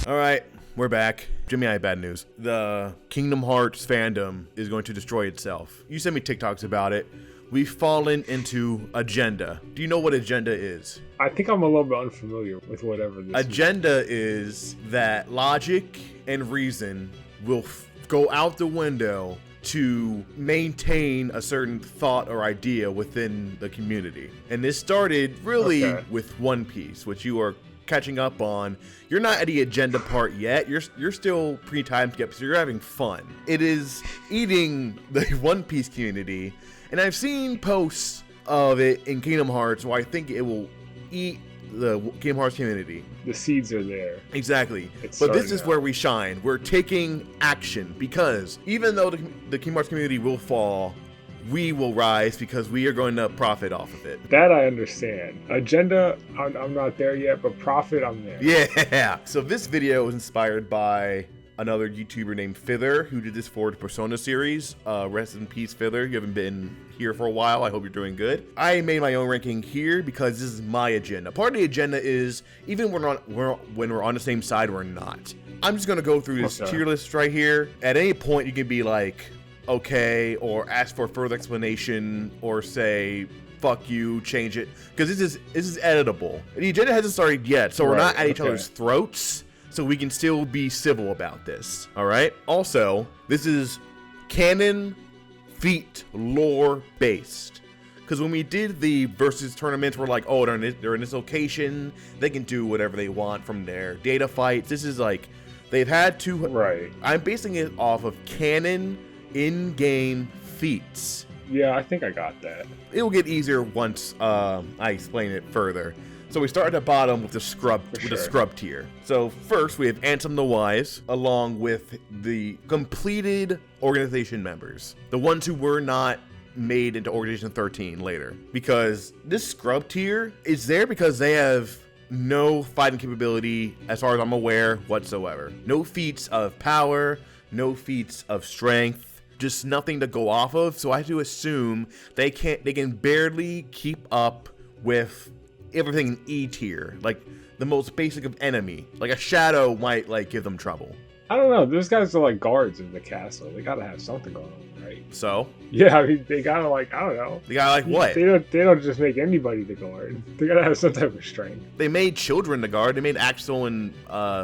All right, we're back. Jimmy, I have bad news. The Kingdom Hearts fandom is going to destroy itself. You sent me TikToks about it. We've fallen into agenda. Do you know what agenda is? I think I'm a little bit unfamiliar with whatever this Agenda is that logic and reason will go out the window to maintain a certain thought or idea within the community. And this started really with One Piece, which you are catching up on. You're not at the agenda part yet. You're still pre-time skip, so you're having fun. It is eating the One Piece community, and I've seen posts of it in Kingdom Hearts where I think it will eat the Kingdom Hearts community. The seeds are there. Exactly. But this is where we shine. We're taking action because even though the Kingdom Hearts community will fall, we will rise because we are going to profit off of it. That I understand. Agenda, I'm not there yet, but profit, I'm there. Yeah. So this video was inspired by another YouTuber named Fither who did this for the Persona series. Rest in peace, Fither. You haven't been here for a while. I hope you're doing good. I made my own ranking here because this is my agenda. Part of the agenda is even when we're on the same side, we're not. I'm just going to go through this tier list right here. At any point, you can be like, okay, or ask for further explanation, or say fuck you, change it, because this is editable. The agenda hasn't started yet, so we're not at each other's throats, so we can still be civil about this. All right. Also, this is canon, feat, lore based, because when we did the versus tournaments, we're like, oh, they're in this location, they can do whatever they want from their data fights. This is like they've had to. Right. I'm basing it off of canon in-game feats. Yeah, I think I got that. It will get easier once I explain it further. So we start at the bottom with the scrub tier. So first we have Ansem the Wise, along with the completed organization members, the ones who were not made into Organization 13 later, because this scrub tier is there because they have no fighting capability, as far as I'm aware, whatsoever. No feats of power, no feats of strength. Just nothing to go off of, so I have to assume they can barely keep up with everything in E tier, like the most basic of enemy. Like a shadow might like give them trouble. I don't know. Those guys are like guards in the castle. They gotta have something going on, right? So? Yeah, I mean, they gotta like, I don't know. They gotta like what? They don't just make anybody the guard. They gotta have some type of strength. They made children the guard. They made Axel and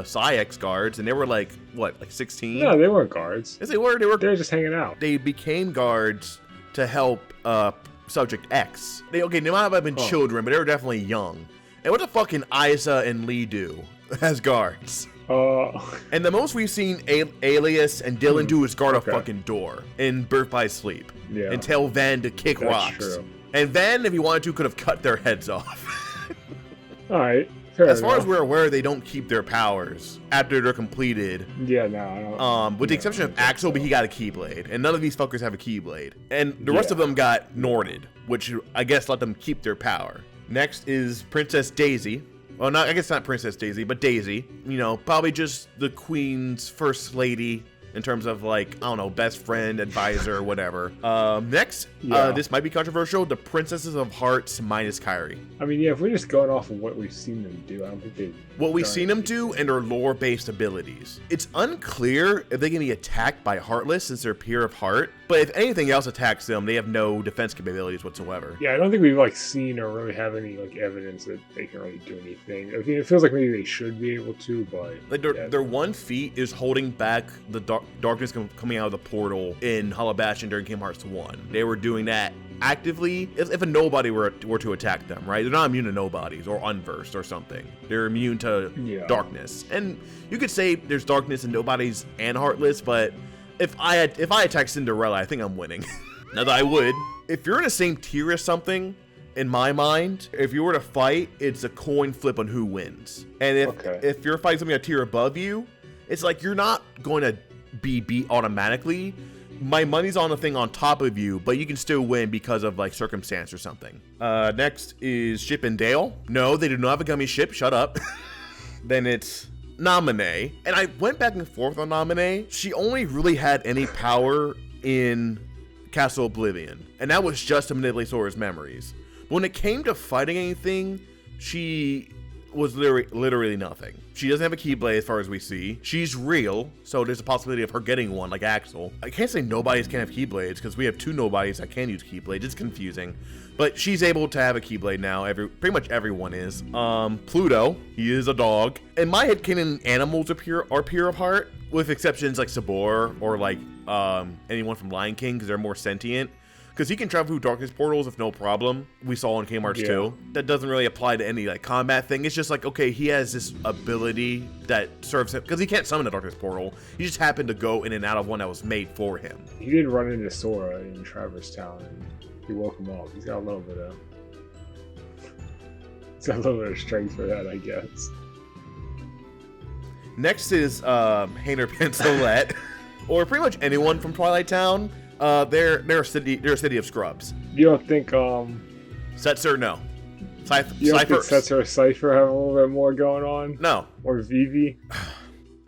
Syx guards, and they were like, what, like 16? No, they weren't guards. Yes, they were. They were just hanging out. They became guards to help Subject X. They might have been children, but they were definitely young. And what the fuck can Isa and Lee do as guards? And the most we've seen Alias and Dylan do is guard a fucking door in Birth by Sleep. Yeah. And tell Van to kick rocks. True. And Van, if he wanted to, could have cut their heads off. Alright. As far as we're aware, they don't keep their powers after they're completed. Yeah, no, I don't. With the exception of Axel, but he got a keyblade. And none of these fuckers have a keyblade. And the rest of them got Norted, which I guess let them keep their power. Next is Princess Daisy. Well, I guess not Princess Daisy, but Daisy. You know, probably just the Queen's first lady in terms of, like, I don't know, best friend, advisor, whatever. Next, this might be controversial, the Princesses of Hearts minus Kairi. I mean, yeah, if we're just going off of what we've seen them do, I don't think they... What we've seen them do and their lore-based abilities. It's unclear if they can be attacked by Heartless since they're pure of heart, but if anything else attacks them, they have no defense capabilities whatsoever. Yeah, I don't think we've, like, seen or really have any, like, evidence that they can really do anything. I mean, it feels like maybe they should be able to, but... Like, their one feat is holding back the darkness coming out of the portal in Hollow Bastion during Kingdom Hearts 1. They were doing that actively if a nobody were to attack them, right? They're not immune to nobodies or unversed or something. They're immune to darkness. And you could say there's darkness in nobodies and Heartless, but if I attack Cinderella, I think I'm winning. Not that I would. If you're in the same tier as something, in my mind, if you were to fight, it's a coin flip on who wins. And if you're fighting something a tier above you, it's like you're not going to be beat automatically. My money's on the thing on top of you, but you can still win because of like circumstance or something. Next is Chip and Dale. No, they do not have a gummy ship. Shut up. Then it's Naminé. And I went back and forth on Naminé. She only really had any power in Castle Oblivion, and that was just to manipulate Sora's memories. But when it came to fighting anything, she was literally nothing. She doesn't have a keyblade as far as we see. She's real, so there's a possibility of her getting one, like Axel. I can't say nobodies can have keyblades, because we have 2 nobodies that can use keyblades. It's confusing. But she's able to have a keyblade now. Pretty much everyone is. Pluto, he is a dog. In my headcanon, animals are pure of heart, with exceptions like Sabor or like anyone from Lion King, because they're more sentient. Because he can travel through darkness portals with no problem. We saw in Kingdom Hearts 2. That doesn't really apply to any like combat thing. It's just like, okay, he has this ability that serves him, because he can't summon a darkness portal. He just happened to go in and out of one that was made for him. He did run into Sora in Traverse Town, and he woke him up. He's got a little bit of strength for that, I guess. Next is Hainer Pencilette, or pretty much anyone from Twilight Town. They're a city of scrubs. You don't think Setzer? No. You don't think Setzer or Cypher have a little bit more going on? No. Or Vivi?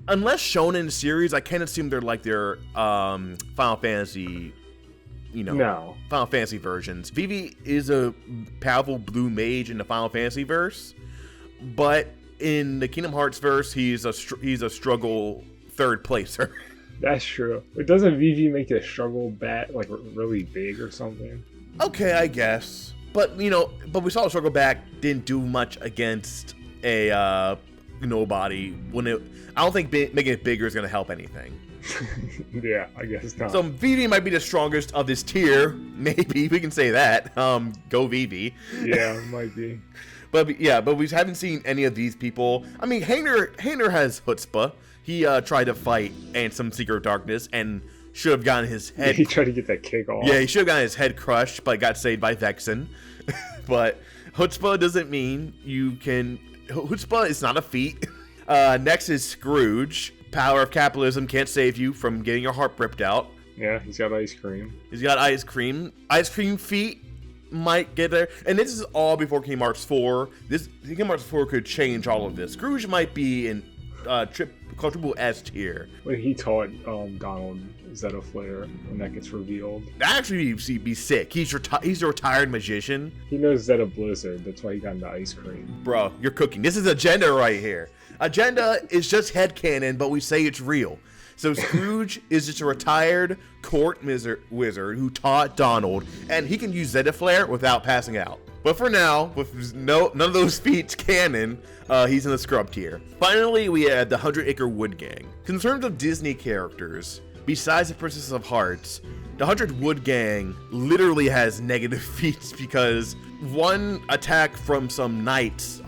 Unless shown in the series, I can't assume they're like their Final Fantasy, Final Fantasy versions. Vivi is a powerful blue mage in the Final Fantasy verse, but in the Kingdom Hearts verse, he's a struggle third placer. That's true. But doesn't Vivi make the struggle bat like really big or something? Okay, I guess. But we saw the struggle back didn't do much against a nobody. I don't think making it bigger is going to help anything. Yeah, I guess not. So Vivi might be the strongest of this tier. Maybe we can say that. Go Vivi. Yeah, it might be. But we haven't seen any of these people. I mean, Hainer has chutzpah. He tried to fight Ansem Seeker of Darkness and should have gotten his head... He tried to get that kick off. Yeah, he should have gotten his head crushed, but got saved by Vexen. But chutzpah doesn't mean you can... Chutzpah is not a feat. Next is Scrooge. Power of capitalism can't save you from getting your heart ripped out. Yeah, he's got ice cream. He's got ice cream. Ice cream feet might get there. And this is all before Kingdom Hearts 4. Kingdom Hearts 4 could change all of this. Scrooge might be in quadruple S tier. When he taught Donald Zeta Flare, when that gets revealed. That actually be sick. He's a retired magician. He knows Zeta Blizzard. That's why he got into ice cream. Bro, you're cooking. This is Agenda right here. Agenda is just headcanon, but we say it's real. So Scrooge is just a retired court wizard who taught Donald, and he can use Zeta Flare without passing out. But for now, with none of those feats canon, he's in the scrub tier. Finally, we had the 100 Acre Wood Gang. In terms of Disney characters, besides the Princess of Hearts, the 100 Wood Gang literally has negative feats because one attack from some Night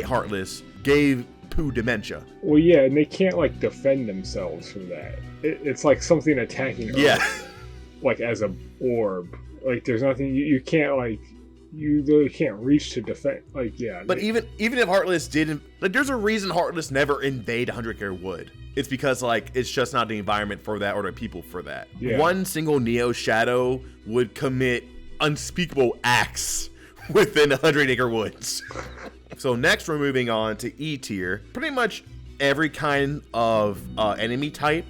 Heartless gave Pooh dementia. Well, yeah, and they can't like defend themselves from that. It's like something attacking Earth, yeah, like as a orb. Like there's nothing you can't like. You really can't reach to defend. Like yeah. But even if Heartless didn't, like, there's a reason Heartless never invade 100 Acre Wood. It's because like it's just not the environment for that or the people for that. Yeah. One single Neo Shadow would commit unspeakable acts within 100 Acre Woods. So next we're moving on to E tier. Pretty much every kind of enemy type,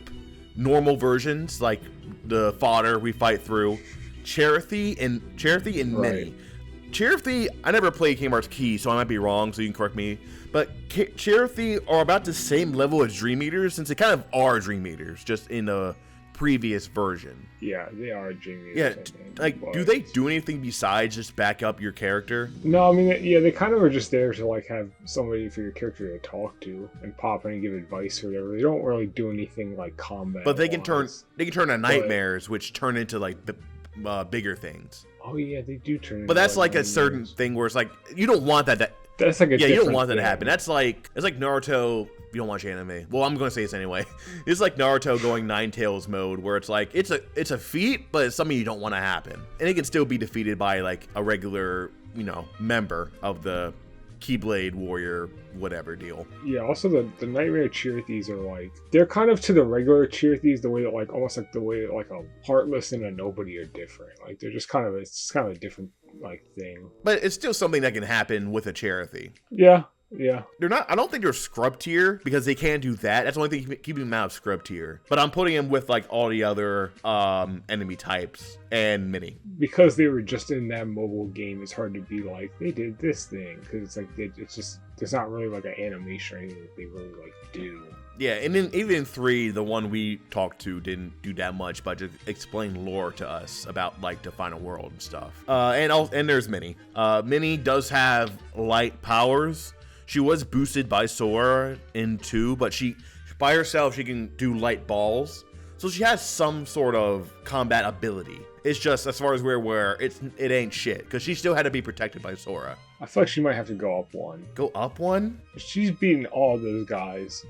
normal versions like the fodder we fight through, Cherothy and Many. Cherothy, I never played Kingdom Hearts Key, so I might be wrong, so you can correct me. But Cherothy are about the same level as Dream Eaters, since they kind of are Dream Eaters, just in a previous version. Yeah, they are Dream Eaters. Yeah, like, do they do anything besides just back up your character? No, I mean, yeah, they kind of are just there to, like, have somebody for your character to talk to and pop in and give advice or whatever. They don't really do anything, like, combat. But they can turn to nightmares, which turn into, like, bigger things. Oh yeah, they do turn. But that's like a certain thing where it's like you don't want that. That's like a you don't want that to happen. It's like Naruto. You don't watch anime. Well, I'm going to say this anyway. It's like Naruto going Nine Tails mode, where it's like it's a feat, but it's something you don't want to happen, and it can still be defeated by like a regular member of the Keyblade Warrior whatever deal. Yeah, also the Nightmare Cheerthies are like, they're kind of to the regular Cheerthies the way that like, almost like the way that like a Heartless and a Nobody are different. Like they're just it's kind of a different like thing. But it's still something that can happen with a Cherothy. Yeah, Yeah. They're not. I don't think they're scrub tier because they can do that. That's the only thing keeping them out of scrub tier. But I'm putting them with like all the other enemy types and mini. Because they were just in that mobile game, it's hard to be like they did this thing because it's like it's just there's not really like an animation or anything that they really like do. Yeah, and then even in 3, the one we talked to didn't do that much, but just explain lore to us about like the final world and stuff. And there's Minnie. Minnie does have light powers. She was boosted by Sora in 2, but she by herself she can do light balls. So she has some sort of combat ability. It's just as far as we're aware, it ain't shit because she still had to be protected by Sora. I feel like she might have to go up one. Go up one? She's beaten all those guys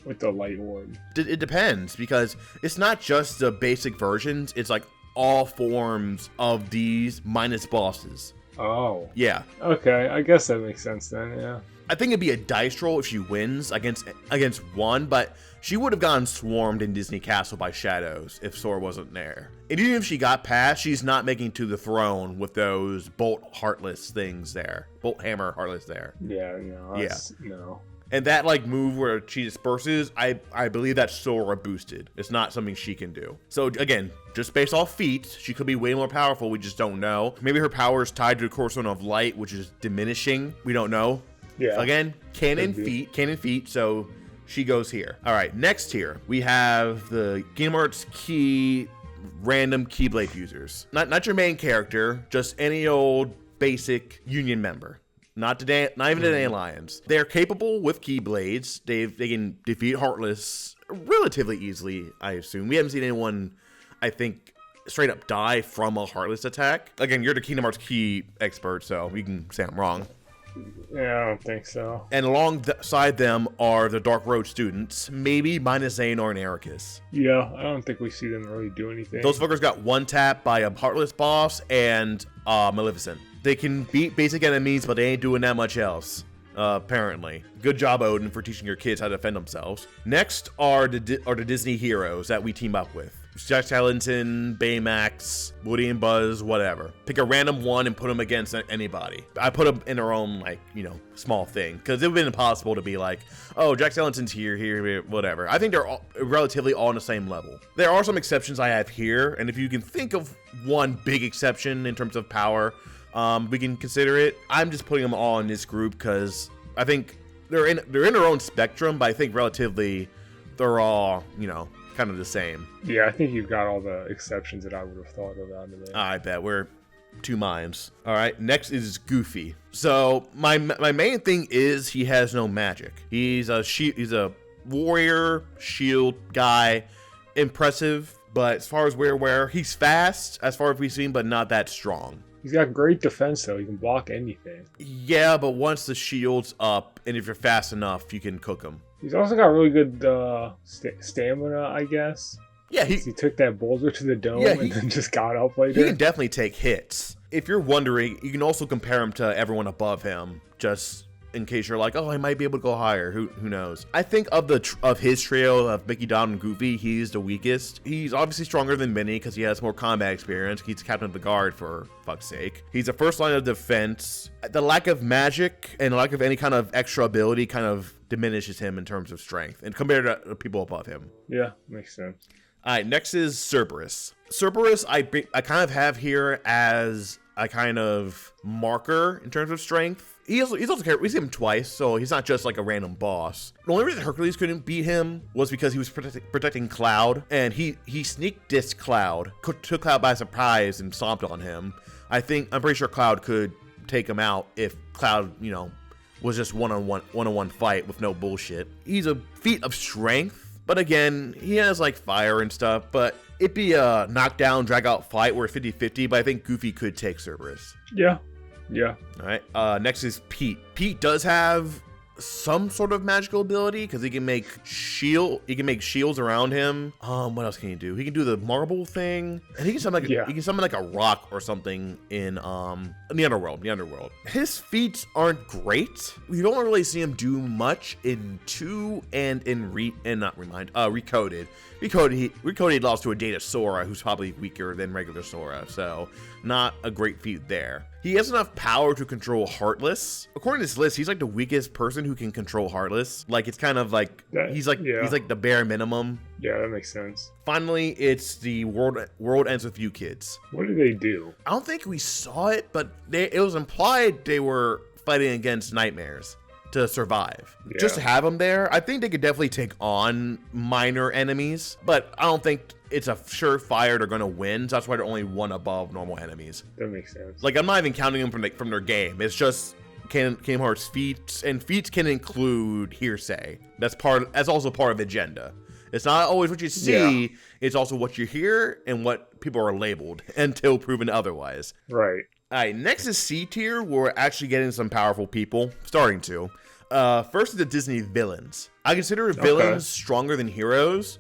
with the light orb. It depends because it's not just the basic versions. It's like all forms of these minus bosses. Oh. Yeah. Okay, I guess that makes sense then, yeah. I think it'd be a dice roll if she wins against one, but she would have gotten swarmed in Disney Castle by shadows if Sora wasn't there. And even if she got past, she's not making it to the throne with those bolt heartless things there. Bolt hammer heartless there. Yeah, no. No. And that like move where she disperses, I believe that's Sora boosted. It's not something she can do. So again, just based off feats, she could be way more powerful. We just don't know. Maybe her power is tied to the cornerstone of light, which is diminishing. We don't know. Yeah. Again, canon feat. So she goes here. All right, next here we have the kingdomhearts key random keyblade users. Not your main character, just any old basic union member. Not even the Alliance. They're capable with keyblades. They can defeat Heartless relatively easily, I assume. We haven't seen anyone, I think, straight up die from a Heartless attack. Again, you're the Kingdom Hearts key expert, so you can say I'm wrong. Yeah, I don't think so. And alongside them are the Dark Road students, maybe minus Xehanort and Ericus. Yeah, I don't think we see them really do anything. Those fuckers got one tap by a Heartless boss and Maleficent. They can beat basic enemies, but they ain't doing that much else, apparently. Good job, Odin, for teaching your kids how to defend themselves. Next are the Disney heroes that we team up with. Jack Skellington, Baymax, Woody and Buzz, whatever. Pick a random one and put them against anybody. I put them in their own, like, small thing. Because it would have been impossible to be like, oh, Jack Skellington's here, whatever. I think they're all relatively all on the same level. There are some exceptions I have here. And if you can think of one big exception in terms of power, we can consider it. I'm just putting them all in this group because I think they're in their own spectrum, but I think relatively they're all, kind of the same. Yeah, I think you've got all the exceptions that I would have thought of out of there. I bet we're two minds. All right, next is Goofy. So my main thing is he has no magic. He's a warrior shield guy, impressive, but as far as we're aware, he's fast as far as we've seen, but not that strong. He's got great defense, though. He can block anything. Yeah, but once the shield's up, and if you're fast enough, you can cook him. He's also got really good stamina, I guess. Yeah, he took that boulder to the dome and then just got up later. He can definitely take hits. If you're wondering, you can also compare him to everyone above him, just in case you're like, oh, I might be able to go higher. Who knows? I think of his trio of Mickey, Donald, and Goofy, he's the weakest. He's obviously stronger than Minnie because he has more combat experience. He's captain of the guard, for fuck's sake. He's the first line of defense. The lack of magic and lack of any kind of extra ability kind of diminishes him in terms of strength and compared to people above him. Yeah, makes sense. All right, next is Cerberus. Cerberus, I kind of have here as a kind of marker in terms of strength. He's also we see him twice, so he's not just like a random boss. The only reason Hercules couldn't beat him was because he was protecting Cloud, and he sneak dissed Cloud, took Cloud by surprise and stomped on him. I'm pretty sure Cloud could take him out if Cloud, was just one-on-one fight with no bullshit. He's a feat of strength, but again, he has like fire and stuff, but it'd be a knockdown, drag out fight where 50-50, but I think Goofy could take Cerberus. Yeah. All right. Next is Pete. Pete does have some sort of magical ability because he can make shields around him. What else can he do? He can do the marble thing, and he can summon like a rock or something in the underworld. His feats aren't great. We don't really see him do much in 2 and in Recoded. Recoded he lost to a Data Sora, who's probably weaker than regular Sora, so not a great feat there. He has enough power to control Heartless. According to this list, he's like the weakest person who can control Heartless. Like, it's kind of like, he's like the bare minimum. Yeah, that makes sense. Finally, it's the World Ends With You kids. What do they do? I don't think we saw it, but it was implied they were fighting against nightmares to survive. Yeah. Just to have them there, I think they could definitely take on minor enemies, but I don't think it's a surefire they're going to win, so that's why they're only one above normal enemies. That makes sense. Like, I'm not even counting them from their game. It's just Kingdom Hearts feats, and feats can include hearsay. That's also part of agenda. It's not always what you see, it's also what you hear and what people are labeled until proven otherwise. Right. All right, next is C tier. We're actually getting some powerful people, starting to. First is the Disney villains. I consider villains stronger than heroes.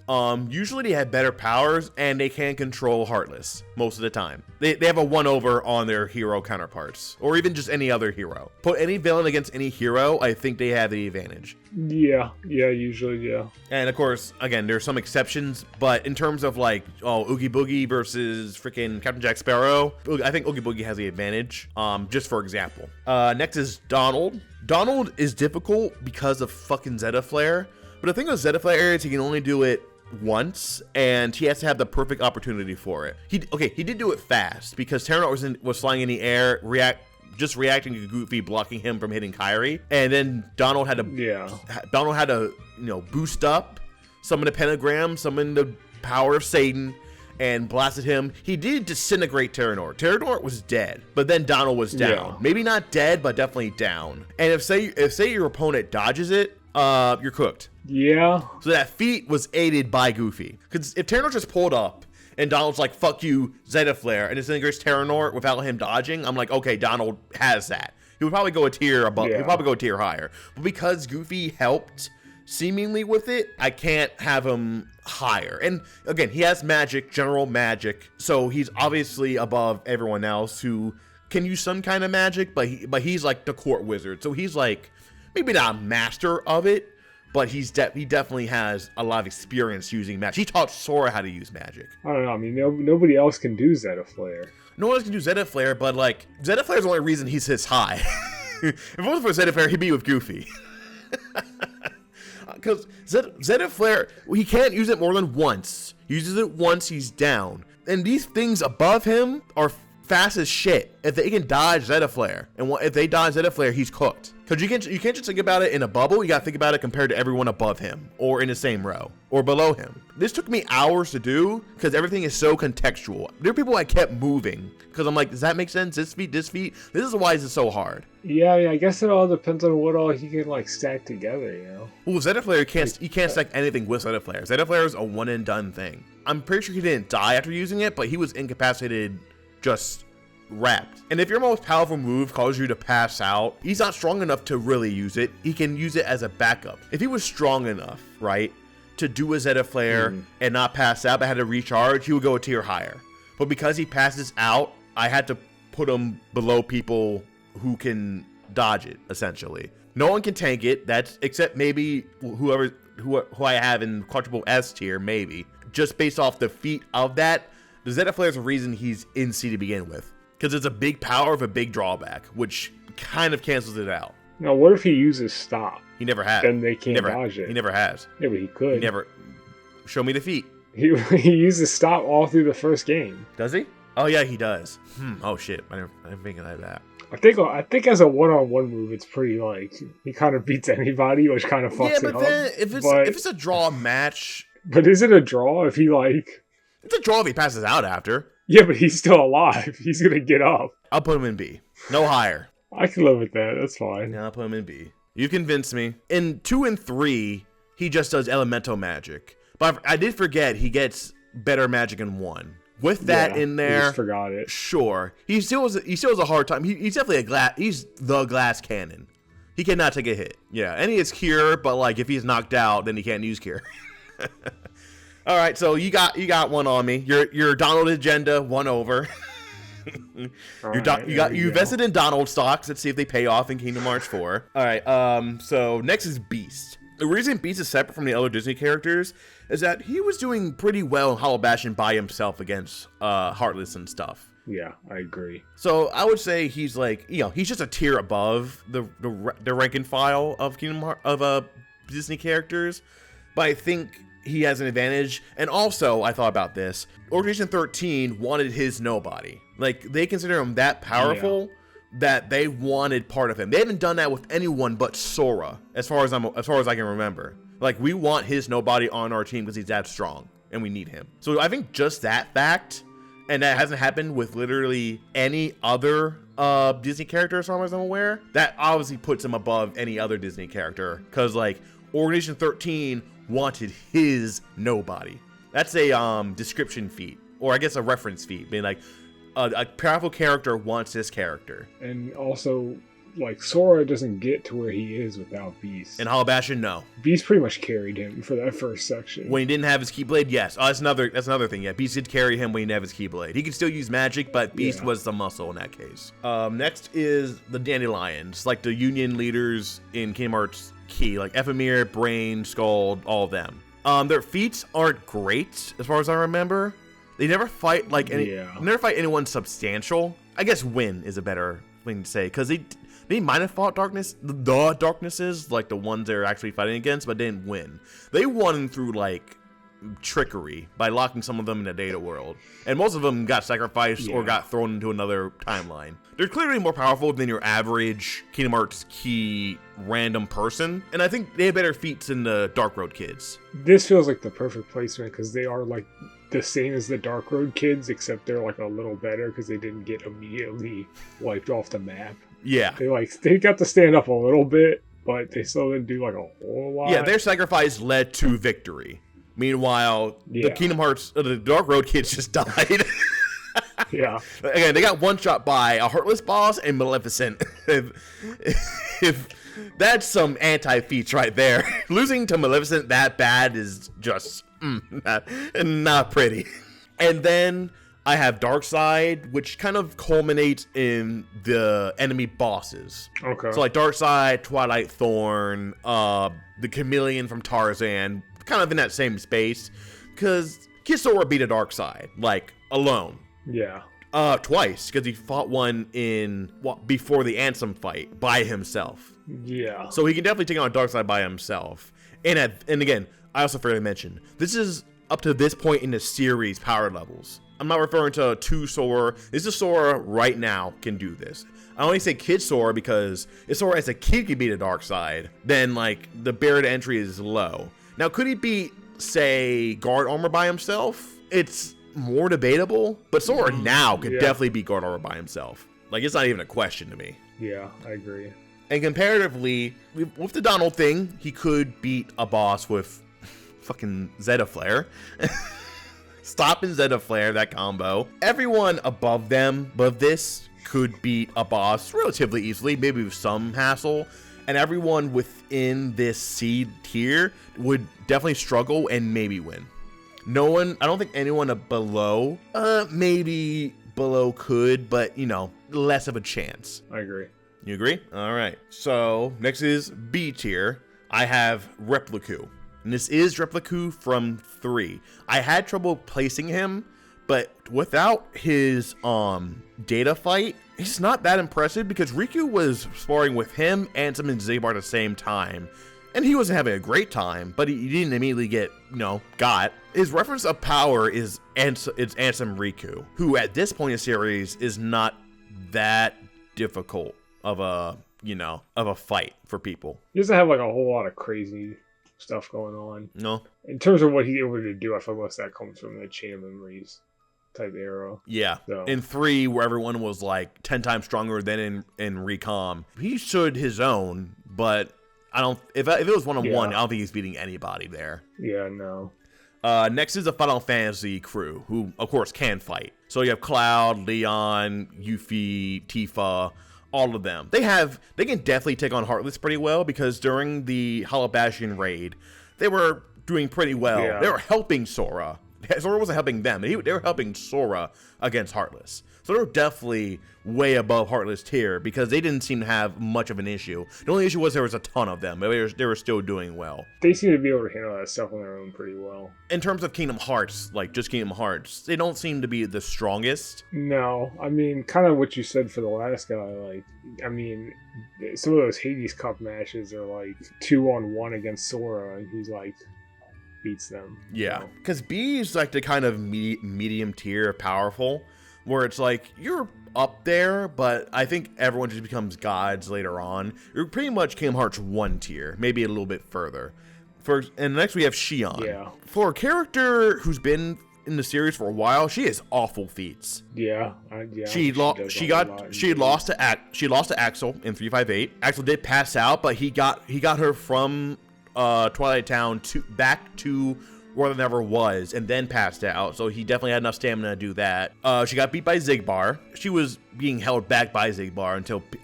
Usually they have better powers and they can control Heartless most of the time. They have a one-over on their hero counterparts, or even just any other hero. Put any villain against any hero, I think they have the advantage. Yeah, usually, yeah. And of course, again, there's some exceptions, but in terms of like, Oogie Boogie versus freaking Captain Jack Sparrow, I think Oogie Boogie has the advantage, just for example. Next is Donald. Donald is difficult because of fucking Zeta Flare, but the thing with Zeta Flare is he can only do it once, and he has to have the perfect opportunity for it. He did do it fast because Xehanort was flying in the air, reacting to Goofy blocking him from hitting Kairi, and then Donald had to boost up, summon a pentagram, summon the power of Satan, and blasted him. He did disintegrate Xehanort. Xehanort was dead, but then Donald was down. Yeah. Maybe not dead, but definitely down. And if say your opponent dodges it, you're cooked. Yeah. So that feat was aided by Goofy. Because if Xehanort just pulled up and Donald's like, fuck you, Zeta Flare, and disintegrates Xehanort without him dodging, I'm like, okay, Donald has that. He would probably go a tier above. He would probably go a tier higher. But because Goofy helped seemingly with it, I can't have him higher. And again, he has magic, general magic, so he's obviously above everyone else who can use some kind of magic, but he's like the court wizard, so he's like maybe not a master of it, but he definitely has a lot of experience using magic. He taught Sora how to use magic. I don't know. I mean, nobody else can do Zeta Flare. No one else can do Zeta Flare, but like Zeta Flare is the only reason he's this high. If it wasn't for Zeta Flare, he'd be with Goofy. Because Zeta Flare, he can't use it more than once. He uses it once, he's down. And these things above him are fast as shit. If they can dodge Zeta Flare, and if they dodge Zeta Flare, he's cooked. Because you can't just think about it in a bubble. You gotta think about it compared to everyone above him, or in the same row, or below him. This took me hours to do because everything is so contextual. There are people I kept moving because I'm like, does that make sense? This feat. This is why it's so hard. Yeah, I guess it all depends on what all he can like stack together, you know. Well, Zeta Flare you can't stack anything with Zeta Flare. Zeta Flare is a one and done thing. I'm pretty sure he didn't die after using it, but he was incapacitated, just wrapped. And if your most powerful move causes you to pass out, he's not strong enough to really use it. He can use it as a backup. If he was strong enough, right, to do a Zeta Flare and not pass out but had to recharge, he would go a tier higher. But because he passes out, I had to put him below people who can dodge it, essentially. No one can tank it, except maybe who I have in quadruple S tier, maybe. Just based off the feat of that, the Zeta Flare is the reason he's in C to begin with. Because it's a big power of a big drawback, which kind of cancels it out. Now, what if he uses stop? He never has. Then they can't dodge it. He never has. Yeah, but he could. He never. Show me the feat. He uses stop all through the first game. Does he? Oh yeah, he does. Oh shit, I didn't think of that. I think as a one-on-one move, it's pretty like he kind of beats anybody, which kind of fucks it up. Yeah, but then if it's a draw match. But is it a draw if he like? It's a draw if he passes out after. Yeah, but he's still alive. He's gonna get up. I'll put him in B. No higher. I can live with that. That's fine. Yeah, I'll put him in B. You convinced me. In 2 and 3, he just does elemental magic. But I did forget he gets better magic in 1. With that in there, I just forgot it. Sure, he still has a hard time. He's definitely he's the glass cannon. He cannot take a hit. Yeah, and he has cure, but like if he's knocked out, then he can't use cure. All right, so you got one on me. Your Donald agenda won over. You invested in Donald stocks. Let's see if they pay off in Kingdom Hearts 4. All right. So next is Beast. The reason Beast is separate from the other Disney characters is that he was doing pretty well in Hollow Bastion by himself against Heartless and stuff. Yeah, I agree. So I would say he's like, he's just a tier above the rank and file of Disney characters, but I think he has an advantage. And also, I thought about this. Organization 13 wanted his nobody. Like, they consider him that powerful that they wanted part of him. They haven't done that with anyone but Sora, as far as I can remember. Like, we want his nobody on our team because he's that strong, and we need him. So I think just that fact, and that hasn't happened with literally any other Disney character as far as I'm aware, that obviously puts him above any other Disney character. Because, like, Organization 13 wanted his nobody. That's a description feat, or I guess a reference feat, being like a powerful character wants this character. And also, like, Sora doesn't get to where he is without Beast. And Hollow Bastion, no. Beast pretty much carried him for that first section. When he didn't have his Keyblade, yes. Oh, that's another thing. Yeah, Beast did carry him when he didn't have his Keyblade. He could still use magic, but Beast was the muscle in that case. Next is the Dandelions, like the Union leaders in Kingdom Hearts Key, like Ephemera, Brain, Scald, all of them. Their feats aren't great as far as I remember. They never fight never fight anyone substantial. I guess win is a better thing to say, because they might have fought the darknesses, like the ones they're actually fighting against, but didn't win. They won through like trickery by locking some of them in the data world, and most of them got sacrificed or got thrown into another timeline. They're clearly more powerful than your average Kingdom Hearts Key random person, and I think they have better feats than the Dark Road kids. This feels like the perfect placement because they are like the same as the Dark Road kids, except they're like a little better because they didn't get immediately wiped off the map. Yeah, they got to stand up a little bit, but they still didn't do like a whole lot. Yeah, their sacrifice led to victory. Meanwhile, the Kingdom Hearts, the Dark Road kids just died. Yeah. Again, they got one shot by a Heartless boss and Maleficent. if that's some anti-feats right there. Losing to Maleficent that bad is just not pretty. And then I have Darkseid, which kind of culminates in the enemy bosses. Okay. So like Darkseid, Twilight Thorn, the Chameleon from Tarzan, kind of in that same space, because Kid Sora beat a Darkseid, like, alone. Yeah. Twice, because he fought one before the Ansem fight by himself. Yeah. So he can definitely take on a Darkseid by himself. And again, I also fairly mentioned, this is up to this point in the series power levels. I'm not referring to 2 Sora. This is Sora right now can do this. I only say Kid Sora because if Sora as a kid can beat a Darkseid, then like the barrier to entry is low. Now, could he beat, say, Guard Armor by himself? It's more debatable, but Sora now could definitely beat Guard Armor by himself. Like, it's not even a question to me. Yeah, I agree. And comparatively, with the Donald thing, he could beat a boss with fucking Zeta Flare. Stop and Zeta Flare, that combo. Everyone above this could beat a boss relatively easily, maybe with some hassle. And everyone within this C tier would definitely struggle and maybe win. I don't think anyone below, maybe below could, but, less of a chance. I agree. You agree? All right. So, next is B tier. I have Repliku. And this is Repliku from 3. I had trouble placing him, but without his data fight, he's not that impressive because Riku was sparring with him, Ansem, and Zabar at the same time. And he wasn't having a great time, but he didn't immediately get, got. His reference of power is Ansem Riku, who at this point in the series is not that difficult of a fight for people. He doesn't have like a whole lot of crazy stuff going on. No. In terms of what he's able to do, I feel most of that comes from the Chain of Memories type era. Yeah. So. In 3, where everyone was like 10 times stronger than in Recom, he stood his own, but I don't. If it was 1-on-1, I don't think he's beating anybody there. Yeah, no. Next is the Final Fantasy crew, who of course can fight. So you have Cloud, Leon, Yuffie, Tifa, all of them. They can definitely take on Heartless pretty well because during the Hollow Bastion raid, they were doing pretty well. Yeah. They were helping Sora Sora wasn't helping them. They were helping Sora against Heartless. So they're definitely way above Heartless tier because they didn't seem to have much of an issue. The only issue was there was a ton of them, but they were still doing well. They seem to be able to handle that stuff on their own pretty well. In terms of Kingdom Hearts, like just Kingdom Hearts, they don't seem to be the strongest. No, I mean, kind of what you said for the last guy. Like, I mean, some of those Hades Cup matches are like 2-on-1 against Sora, and he's like beats them. Yeah, because B is like the kind of medium tier of powerful, where it's like you're up there, but I think everyone just becomes gods later on. You're pretty much Kingdom Hearts 1 tier, maybe a little bit further. And next we have Xion. Yeah. For a character who's been in the series for a while, she has awful feats. Yeah. She lost to Axel in 358. Axel did pass out, but he got her from Twilight Town back to where the never was, and then passed out. So he definitely had enough stamina to do that. She got beat by Xigbar. She was being held back by Xigbar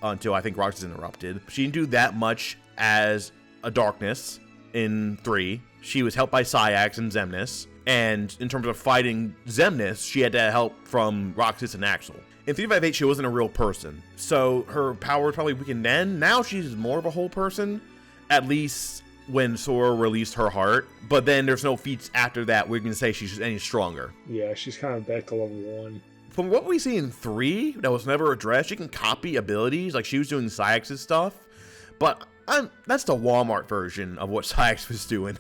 until I think Roxas interrupted. She didn't do that much as a Darkness in 3. She was helped by Syax and Xemnas. And in terms of fighting Xemnas, she had to help from Roxas and Axel. In 358, she wasn't a real person, so her power was probably weakened then. Now she's more of a whole person, at least when Sora released her heart. But then there's no feats after that where you can say she's any stronger. Yeah, she's kind of back to level 1. From what we see in 3, that was never addressed, she can copy abilities, like she was doing Syax's stuff. But that's the Walmart version of what Syax was doing.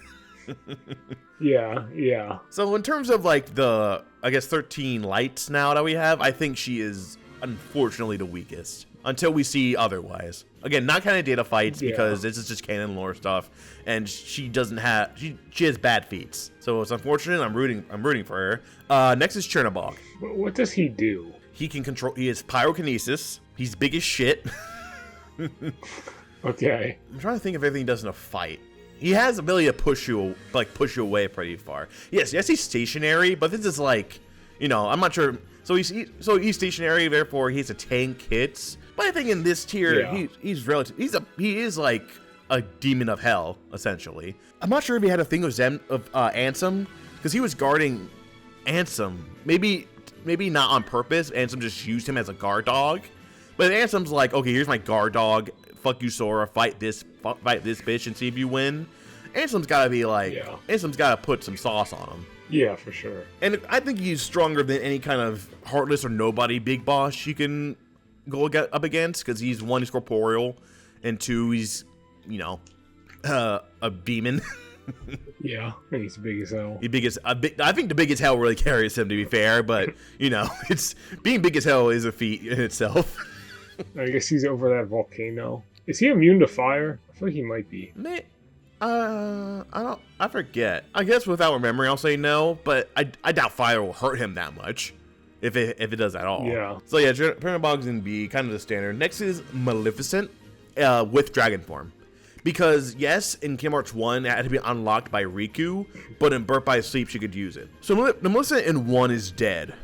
Yeah. So in terms of like the, I guess 13 lights now that we have, I think she is unfortunately the weakest until we see otherwise. Again, not kind of data fights because this is just canon lore stuff, and she doesn't have she has bad feats. So it's unfortunate. I'm rooting for her. Next is Chernobog. What does he do? He has pyrokinesis. He's big as shit. Okay. I'm trying to think of everything he does in a fight. He has the ability to push you away pretty far. Yes, he's stationary, but this is like, I'm not sure. So he's stationary, therefore he has to tank hits. But I think in this tier, he is like a demon of hell, essentially. I'm not sure if he had a thing with Ansem, because he was guarding Ansem. Maybe not on purpose. Ansem just used him as a guard dog. But Ansem's like, okay, here's my guard dog. Fuck you, Sora. Fight this bitch and see if you win. Ansem's gotta be like, Ansem's gotta put some sauce on him. Yeah, for sure. And I think he's stronger than any kind of Heartless or nobody big boss you can go up against, because he's 1, he's corporeal, and 2, he's, a demon. Yeah, and he's big as hell. I think the big as hell really carries him, to be fair, but, it's being big as hell is a feat in itself. I guess he's over that volcano. Is he immune to fire? I feel like he might be. I forget. I guess without remembering, I'll say no, but I doubt fire will hurt him that much, if it does at all. Yeah. So yeah, Chernobog's in B, kind of the standard. Next is Maleficent, with dragon form. Because yes, in Kingdom Hearts 1, it had to be unlocked by Riku, but in Birth by Sleep, she could use it. So the Maleficent in 1 is dead.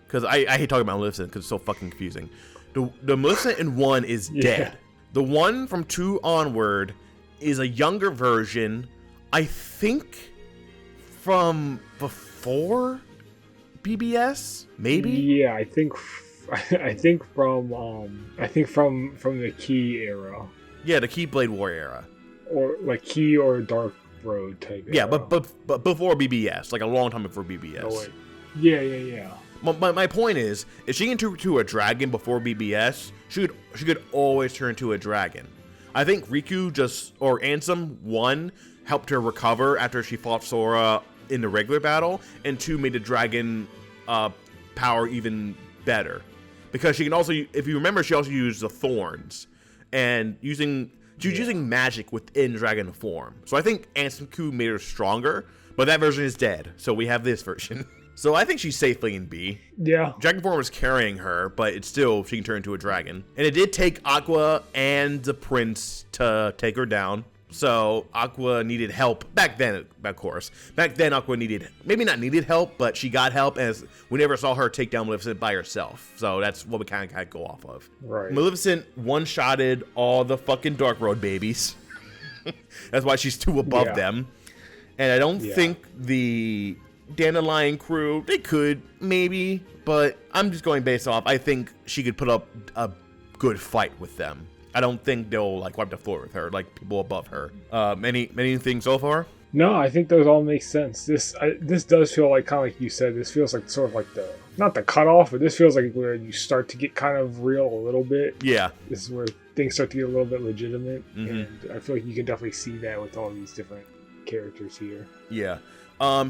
Because I hate talking about Maleficent because it's so fucking confusing. The Maleficent in 1 is dead. The one from 2 onward is a younger version, I think, from before BBS, maybe? Yeah, I think from the Key era. Yeah, the Keyblade War era. Or like Key or Dark Road type era. Yeah, but before BBS, like a long time before BBS. Oh, wait. Yeah. My point is, if she can turn into a dragon before BBS, she could always turn into a dragon. I think Riku or Ansem, 1, helped her recover after she fought Sora in the regular battle, and 2, made the dragon power even better. Because she can also, if you remember, she also used the thorns, and she was using magic within dragon form. So I think Ansem made her stronger, but that version is dead, so we have this version. So I think she's safely in B. Yeah. Dragon form was carrying her, but it's still, she can turn into a dragon. And it did take Aqua and the prince to take her down. So Aqua needed help back then, of course. Back then, Aqua maybe not needed help, but she got help, as we never saw her take down Maleficent by herself. So that's what we kind of go off of. Right. Maleficent one-shotted all the fucking Dark Road babies. That's why she's 2 above them. And I don't think Dandelion crew, they could, maybe, but I'm just going based off, I think she could put up a good fight with them. I don't think they'll, like, wipe the floor with her, like people above her. Many things so far? No, I think those all make sense. This does feel like, kind of like you said, this feels like sort of like not the cutoff, but this feels like where you start to get kind of real a little bit. Yeah. This is where things start to get a little bit legitimate, Mm-hmm. and I feel like you can definitely see that with all these different characters here. Yeah.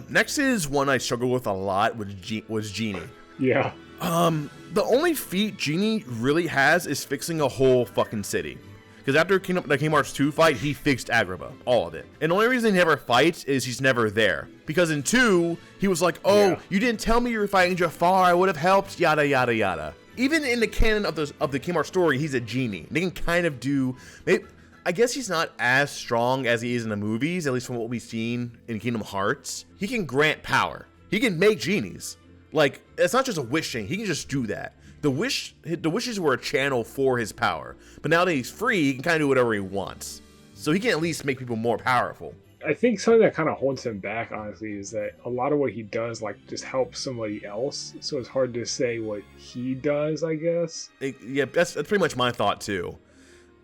Next is one I struggled with a lot, was Genie. Yeah. The only feat Genie really has is fixing a whole fucking city. Because after the Kingdom Hearts 2 fight, he fixed Agrabah, all of it. And the only reason he never fights is he's never there. Because in 2, he was like, oh, you didn't tell me you were fighting Jafar, I would have helped, yada, yada, yada. Even in the canon of the Kingdom Hearts story, he's a genie. They can kind of do... I guess he's not as strong as he is in the movies, at least from what we've seen in Kingdom Hearts. He can grant power. He can make genies. Like, it's not just a wish thing. He can just do that. The wishes were a channel for his power. But now that he's free, he can kind of do whatever he wants. So he can at least make people more powerful. I think something that kind of holds him back, honestly, is that a lot of what he does, like, just helps somebody else. So it's hard to say what he does, I guess. That's pretty much my thought, too.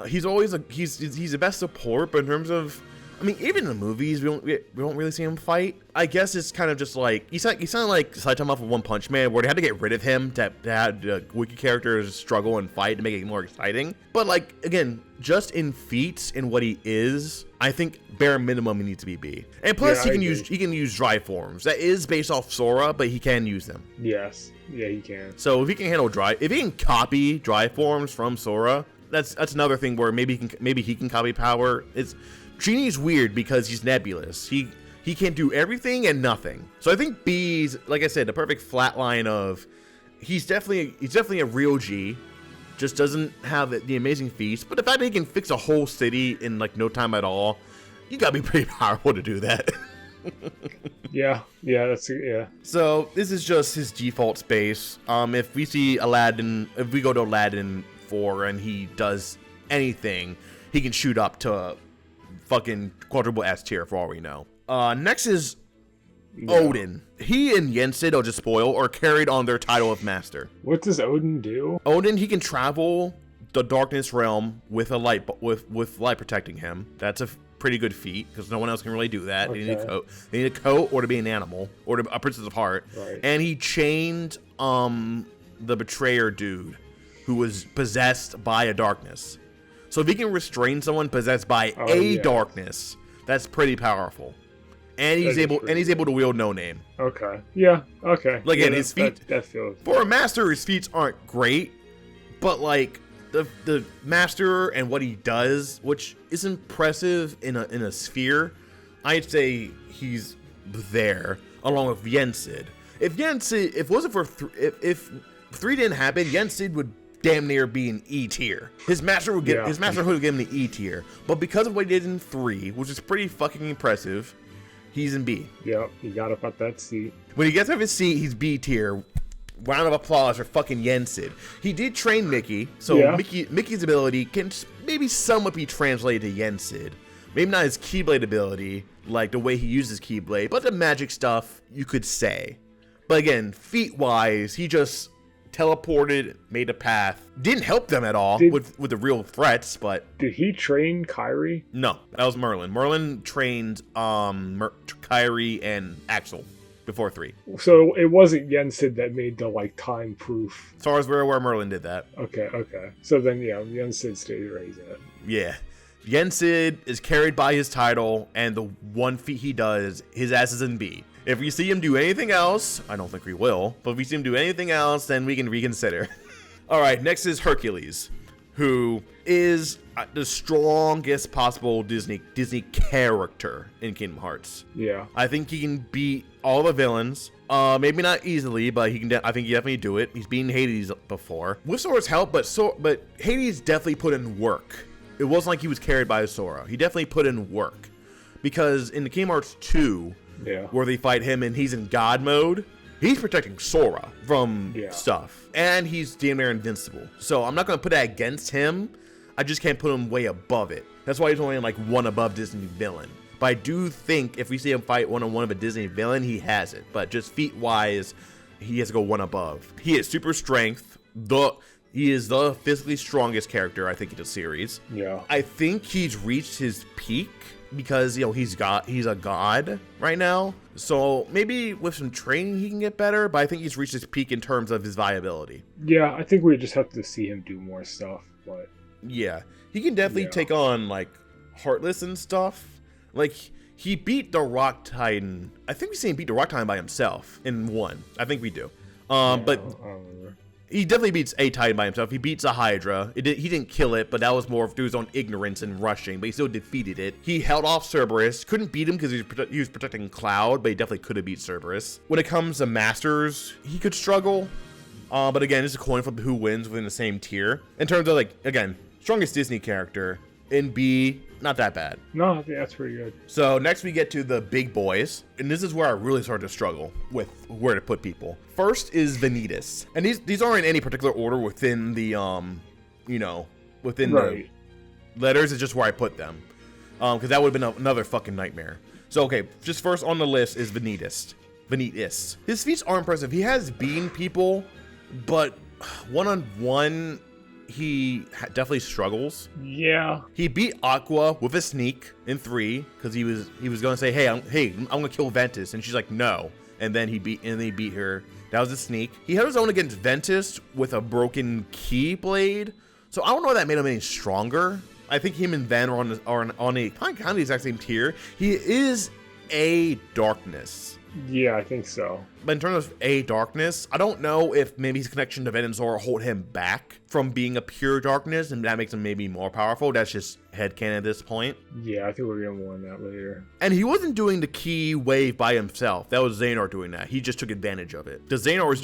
He's always he's the best support, but in terms of... I mean, even in the movies, we don't really see him fight. I guess it's kind of just like he sounded like Saitama off of One Punch Man, where they had to get rid of him to have the wiki characters struggle and fight to make it more exciting. But like again, just in feats and what he is, I think bare minimum he needs to be B. And plus, he can use dry forms. That is based off Sora, but he can use them. Yes, yeah, he can. So if he can handle if he can copy dry forms from Sora, that's another thing where maybe he can copy power. Genie's weird because he's nebulous. He can't do everything and nothing. So I think B's, like I said, the perfect flat line of he's definitely a real G, just doesn't have the amazing feats. But the fact that he can fix a whole city in like no time at all, you gotta be pretty powerful to do that. yeah. So this is just his default space. If we see Aladdin, if we go to Aladdin 4 and he does anything, he can shoot up to fucking quadruple S tier for all we know. Next is Odin. He and Yensid, or just spoil, or carried on their title of master. What does Odin do? Odin, he can travel the darkness realm with a light, with light protecting him. That's a pretty good feat because no one else can really do that. Okay. They need a coat, or to be an animal, or a Princess of Heart. Right. And he chained the betrayer dude who was possessed by a darkness. So if he can restrain someone possessed by darkness, that's pretty powerful. And he's able to wield No Name. Okay. Yeah. Okay. Like again, his feet that feels for a master, his feats aren't great, but like the master and what he does, which is impressive in a sphere, I'd say he's there along with Yensid. If it wasn't for if 3 didn't happen, Yensid would damn near be an E tier. His masterhood would give him the E tier. But because of what he did in 3, which is pretty fucking impressive, he's in B. Yep, he got up at that seat. When he gets up his seat, he's B tier. Round of applause for fucking Yensid. He did train Mickey, so Mickey's ability can maybe somewhat be translated to Yensid. Maybe not his keyblade ability, like the way he uses keyblade, but the magic stuff, you could say. But again, feat-wise, he just teleported, made a path. Didn't help them at all with the real threats, but... Did he train Kairi? No, that was Merlin. Merlin trained Kairi and Axel before 3. So it wasn't Yensid that made the, like, time proof. As far as we're aware, Merlin did that. Okay. So then, Yensid stays where he's at. Yeah. Yensid is carried by his title, and the one feat he does, his ass is in B. If we see him do anything else, I don't think we will, but if we see him do anything else, then we can reconsider. All right, next is Hercules, who is the strongest possible Disney character in Kingdom Hearts. Yeah. I think he can beat all the villains. Maybe not easily, but I think he definitely do it. He's beaten Hades before. With Sora's help, but Hades definitely put in work. It wasn't like he was carried by Sora. He definitely put in work. Because in the Kingdom Hearts 2, where they fight him and he's in God mode, he's protecting Sora from stuff. And he's damn near invincible. So I'm not going to put that against him. I just can't put him way above it. That's why he's only like 1 above Disney villain. But I do think if we see him fight one-on-one of a Disney villain, he has it. But just feat-wise, he has to go one above. He has super strength. He is the physically strongest character, I think, in the series. Yeah. I think he's reached his peak because, you know, he's a god right now. So maybe with some training he can get better, but I think he's reached his peak in terms of his viability. Yeah, I think we just have to see him do more stuff, but... Yeah. He can definitely take on, like, Heartless and stuff. Like, he beat the Rock Titan. I think we see him beat the Rock Titan by himself in 1. I think we do. But... I don't remember. He definitely beats a Titan by himself. He beats a Hydra. He didn't kill it, but that was more through his own ignorance and rushing, but he still defeated it. He held off Cerberus. Couldn't beat him because he was protecting Cloud, but he definitely could have beat Cerberus. When it comes to Masters, he could struggle. But again, it's a coin flip who wins within the same tier. In terms of, like, again, strongest Disney character. In B, not that bad. No, I think that's pretty good. So next we get to the big boys, and this is where I really started to struggle with where to put people. First is Vanitas, and these aren't in any particular order within the within the letters. It's just where I put them, because that would have been another fucking nightmare. So okay, just first on the list is Vanitas. His feats are impressive. He has beaten people, but one-on-one, he definitely struggles. Yeah. He beat Aqua with a sneak in 3 because he was gonna say, hey, I'm gonna kill Ventus, and she's like, no. And then he beat her. That was a sneak. He held his own against Ventus with a broken keyblade. So I don't know if that made him any stronger. I think him and Van are on a kind of the exact same tier. He is a darkness. Yeah, I think so. But in terms of a darkness, I don't know if maybe his connection to Venom and Zora hold him back from being a pure darkness, and that makes him maybe more powerful. That's just headcanon at this point. Yeah, I think we're getting more on that later. And he wasn't doing the key wave by himself. That was Xehanort doing that. He just took advantage of it. Because Xehanort was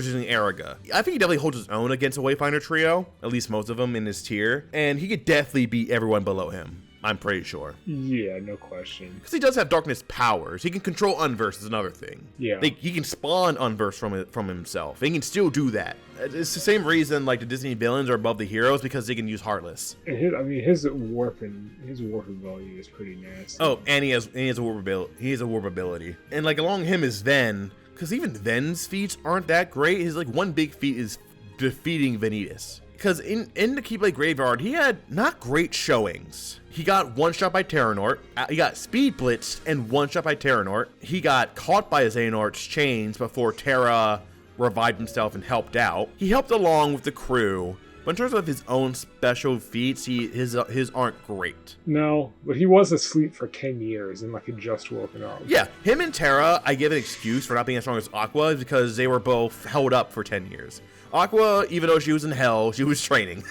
using Eriga. I think he definitely holds his own against a Wayfinder trio, at least most of them in his tier, and he could definitely beat everyone below him. I'm pretty sure. Yeah, no question. Because he does have darkness powers. He can control Unverse is another thing. Yeah. He can spawn Unverse from himself. He can still do that. It's the same reason like the Disney villains are above the heroes, because they can use Heartless. And his warp ability is pretty nasty. Oh, and he has a warp ability. He has a warp ability. And like along him is Ven, because even Ven's feats aren't that great. His like one big feat is defeating Vanitas. Because in the Keyblade Graveyard, he had not great showings. He got one shot by Xehanort. He got speed blitzed and one shot by Xehanort. He got caught by Xehanort's chains before Terra revived himself and helped out. He helped along with the crew, but in terms of his own special feats, his aren't great. No, but he was asleep for 10 years and like had just woken up. Yeah, him and Terra, I give an excuse for not being as strong as Aqua because they were both held up for 10 years. Aqua, even though she was in hell, she was training.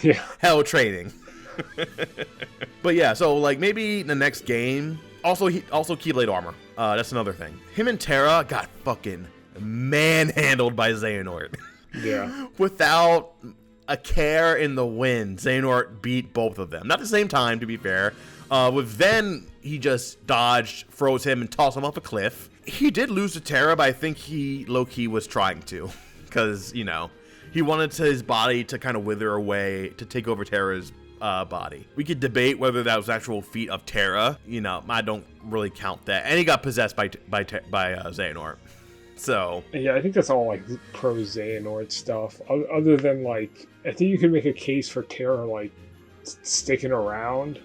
Yeah. Hell training. But yeah, so like maybe the next game. Also Keyblade armor. That's another thing. Him and Terra got fucking manhandled by Xehanort. Yeah. Without a care in the wind, Xehanort beat both of them. Not at the same time, to be fair. With Ven, he just dodged, froze him, and tossed him off a cliff. He did lose to Terra, but I think he low-key was trying to. Because, you know, he wanted his body to kind of wither away to take over Terra's body. We could debate whether that was actual feat of Terra. You know, I don't really count that. And he got possessed by Xehanort. So yeah, I think that's all like pro Xehanort stuff. Other than like, I think you could make a case for Terra like sticking around.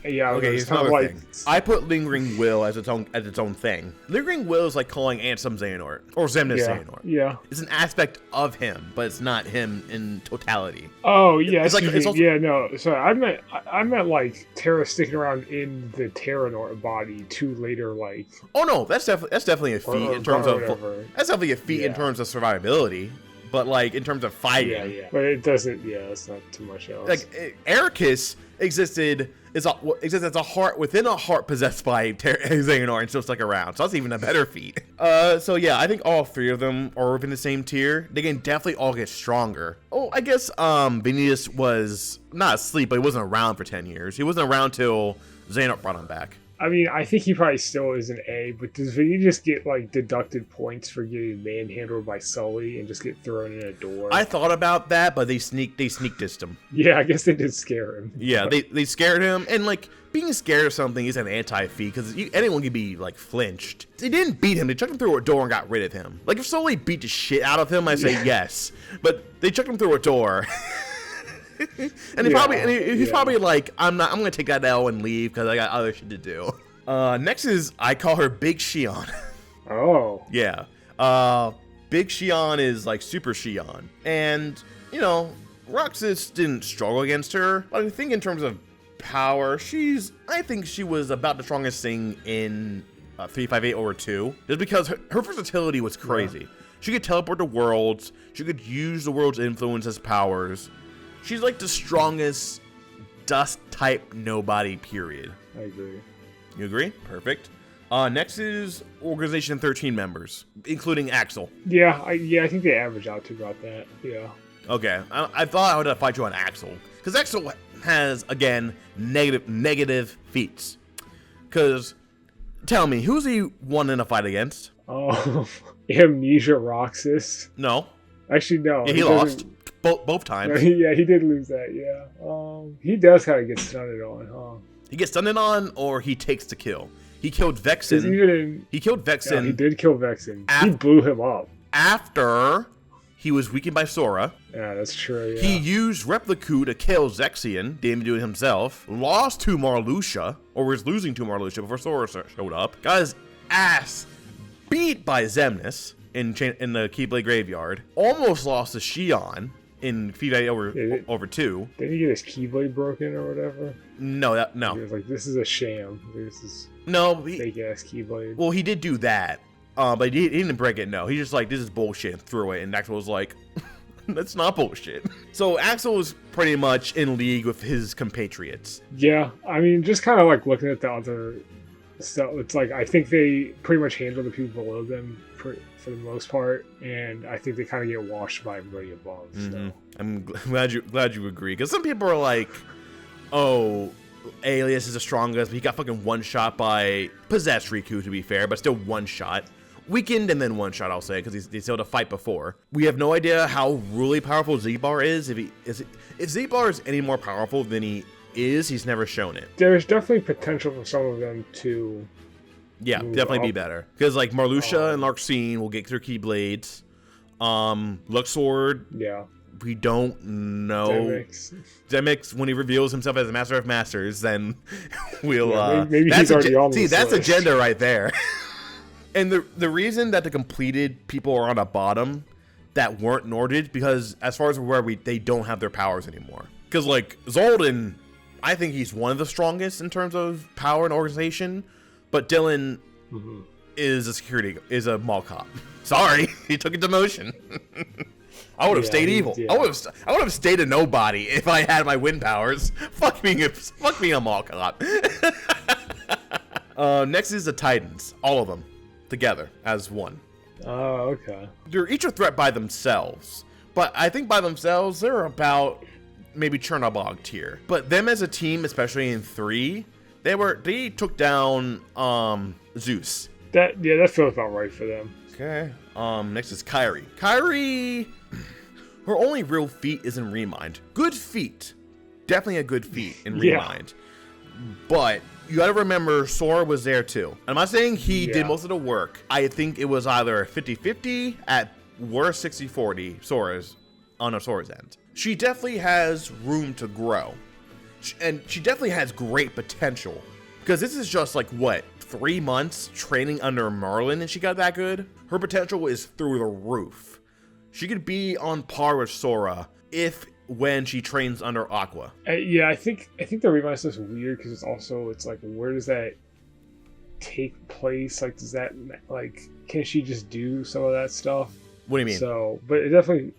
Yeah, okay. Here's another thing. I put Lingering Will as its own thing. Lingering Will is like calling Ansem Xehanort or Xemnas Xehanort. Yeah, it's an aspect of him, but it's not him in totality. Oh yeah, it's like it's also, yeah. No, sorry, I meant like Terra sticking around in the Xehanort body to later like. Oh no, that's definitely a feat in terms of that's definitely a feat in terms of survivability. But like in terms of fighting, yeah. But it doesn't. Yeah, it's not too much else. Like Ericus existed as a heart within a heart possessed by Xehanort and still stuck around. So that's even a better feat. So yeah, I think all three of them are within the same tier. They can definitely all get stronger. Oh, I guess Vanitas was not asleep, but he wasn't around for 10 years. He wasn't around till Xehanort brought him back. I mean, I think he probably still is an A, but does he just get like deducted points for getting manhandled by Sully and just get thrown in a door? I thought about that, but they sneak dissed him. Yeah, I guess they did scare him. Yeah, they scared him, and like being scared of something is an anti-feat because anyone can be like flinched. They didn't beat him; they chucked him through a door and got rid of him. Like if Sully beat the shit out of him, I say yes, but they chucked him through a door. And he's probably like, I'm gonna take that L and leave because I got other shit to do. Next is, I call her Big Xion. Oh. Yeah. Big Xion is like Super Xion. And, you know, Roxas didn't struggle against her. But I think in terms of power, I think she was about the strongest thing in 358 over 2. Just because her versatility was crazy. Yeah. She could teleport to worlds. She could use the world's influence as powers. She's like the strongest dust type nobody, period. I agree. You agree? Perfect. Next is Organization 13 members, including Axel. Yeah, I think they average out to about that. Yeah. Okay, I thought I would fight you on Axel, because Axel has, again, negative feats. Because, tell me, who's he won in a fight against? Oh, Amnesia Roxas. No. Actually, no. Yeah, he lost. Both times. Yeah, he did lose that, yeah. He does kind of get stunned on, huh? He gets stunned on, or he takes the kill. He killed Vexen. He killed Vexen. Yeah, he did kill Vexen. He blew him up. After he was weakened by Sora. Yeah, that's true, yeah. He used Repliku to kill Zexion, didn't do it himself. Lost to Marluxia, or was losing to Marluxia before Sora showed up. Got his ass beat by Xemnas in the Keyblade Graveyard. Almost lost to Xion in Feed over 2. Did he get his Keyblade broken or whatever? No. He was like, this is a sham. This is fake ass Keyblade. Well, he did do that, but he didn't break it, no. He just like, this is bullshit, and threw it, and Axel was like, that's not bullshit. So Axel was pretty much in league with his compatriots. Yeah, I mean, just kind of like looking at the other stuff, it's like, I think they pretty much handle the people below them for the most part, and I think they kind of get washed by everybody above. So. Mm-hmm. I'm glad you agree, because some people are like, oh, Alias is the strongest, but he got fucking one shot by Possessed Riku, to be fair, but still one shot. Weakened and then one shot, I'll say, because he's still to fight before. We have no idea how really powerful Z-Bar is. If Z-Bar is any more powerful than he is, he's never shown it. There's definitely potential for some of them to definitely be better. Because like Marluxia and Larxene will get their Keyblades. Luxord, yeah, we don't know. Demix, when he reveals himself as a Master of Masters, then we'll maybe he's already on the that's list. agenda right there. And the reason that the completed people are on the bottom that weren't Norded, because as far as we're aware, they don't have their powers anymore. Because like Zoldan, I think he's one of the strongest in terms of power and organization, but Dylan is a mall cop. Sorry, he took a demotion. I would have stayed evil. Yeah. I would have stayed a nobody if I had my win powers. Fuck being a mall cop. Next is the Titans, all of them together as one. Oh, okay. They're each a threat by themselves, but I think by themselves they're about maybe Chernobog tier. But them as a team, especially in 3, they took down Zeus. That feels about right for them. Okay. Next is Kairi. Kairi, her only real feat is in Remind. Good feat. Definitely a good feat in Remind. But you gotta remember, Sora was there too. I'm not saying he did most of the work. I think it was either 50-50, at worst 60-40 Sora's end. She definitely has room to grow. And she definitely has great potential. Because this is just like, 3 months training under Merlin and she got that good? Her potential is through the roof. She could be on par with Sora when she trains under Aqua. I think the Revive stuff's weird because it's like, where does that take place? Like, does that, like, can she just do some of that stuff? What do you mean? So, but it definitely,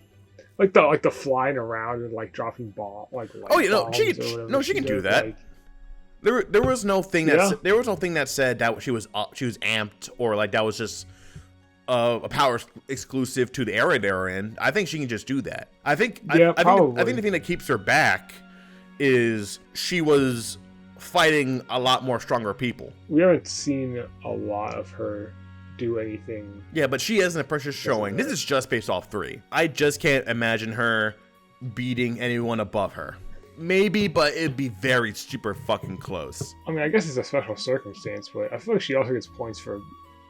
like the flying around and like dropping bombs, like she can do that. Like, there was no thing that said that she was amped, or like that was just a power exclusive to the era they're in. I think she can just do that. I think the thing that keeps her back is she was fighting a lot more stronger people. We haven't seen a lot of her do anything. Yeah, but she has an apprentice showing. This is just based off 3. I just can't imagine her beating anyone above her. Maybe, but it'd be very super fucking close. I mean, I guess it's a special circumstance, but I feel like she also gets points for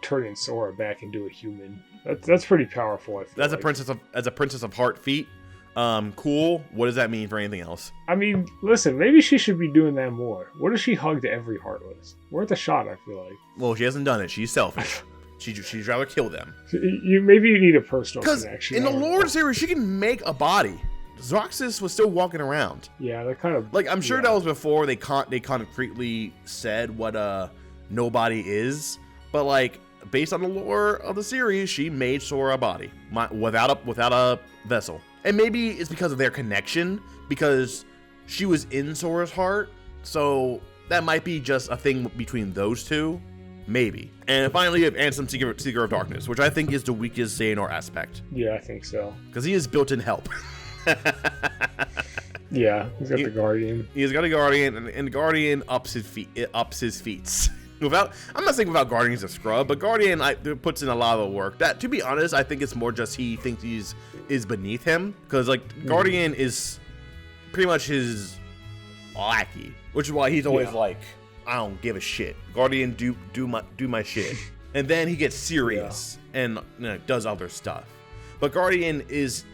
turning Sora back into a human. That's pretty powerful. I feel That's like. As a princess of heart feat. Cool. What does that mean for anything else? I mean, listen, maybe she should be doing that more. What if she hugged every Heartless? Worth a shot, I feel like. Well, she hasn't done it. She's selfish. She'd rather kill them. Maybe you need a personal connection. In the Lord series, she can make a body. Zoxus was still walking around. Yeah, that kind of... Like, I'm sure that was before they concretely said what nobody is. But, like, based on the lore of the series, she made Sora a body. Without a vessel. And maybe it's because of their connection. Because she was in Sora's heart. So, that might be just a thing between those two. Maybe. And finally, you have Ansem, Seeker of Darkness, which I think is the weakest Xehanort aspect. Yeah, I think so. Because he is built-in help. Yeah, he's got the Guardian. He's got a Guardian, and the Guardian ups his feats. I'm not saying without Guardian he's a scrub, but Guardian puts in a lot of the work. That, to be honest, I think it's more just he thinks is beneath him. Because, like, Guardian is pretty much his lackey. Which is why he's always like, I don't give a shit. Guardian, do my shit. And then he gets serious and does other stuff. But Guardian is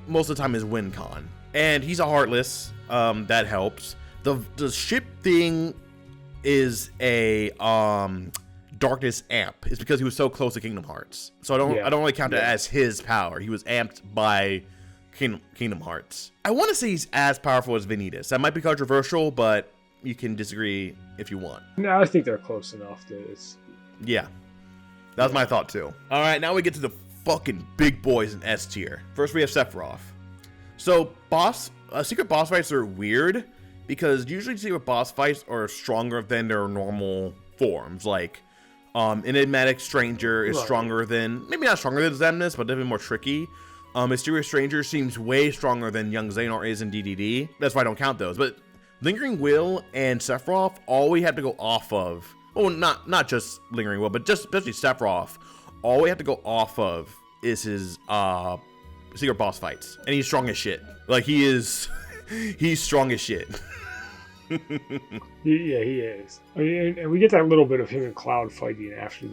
most of the time is win con, and he's a Heartless. That helps. The ship thing is a Darkness amp. It's because he was so close to Kingdom Hearts. So I don't really count that as his power. He was amped by Kingdom Hearts. I want to say he's as powerful as Vanitas. That might be controversial, but you can disagree if you want. No, I think they're close enough to this. Yeah. That was my thought too. All right, now we get to the fucking big boys in S tier. First, we have Sephiroth. So, secret boss fights are weird because usually secret boss fights are stronger than their normal forms. Like, Enigmatic Stranger is stronger than, maybe not stronger than Xemnas, but definitely more tricky. Mysterious Stranger seems way stronger than young Xehanort is in DDD. That's why I don't count those. But Lingering Will and Sephiroth, all we have to go off of, well, not just Lingering Will, but just especially Sephiroth, all we have to go off of is his secret boss fights. And he's strong as shit. Like, he's strong as shit. Yeah, he is. I mean, and we get that little bit of him and Cloud fighting after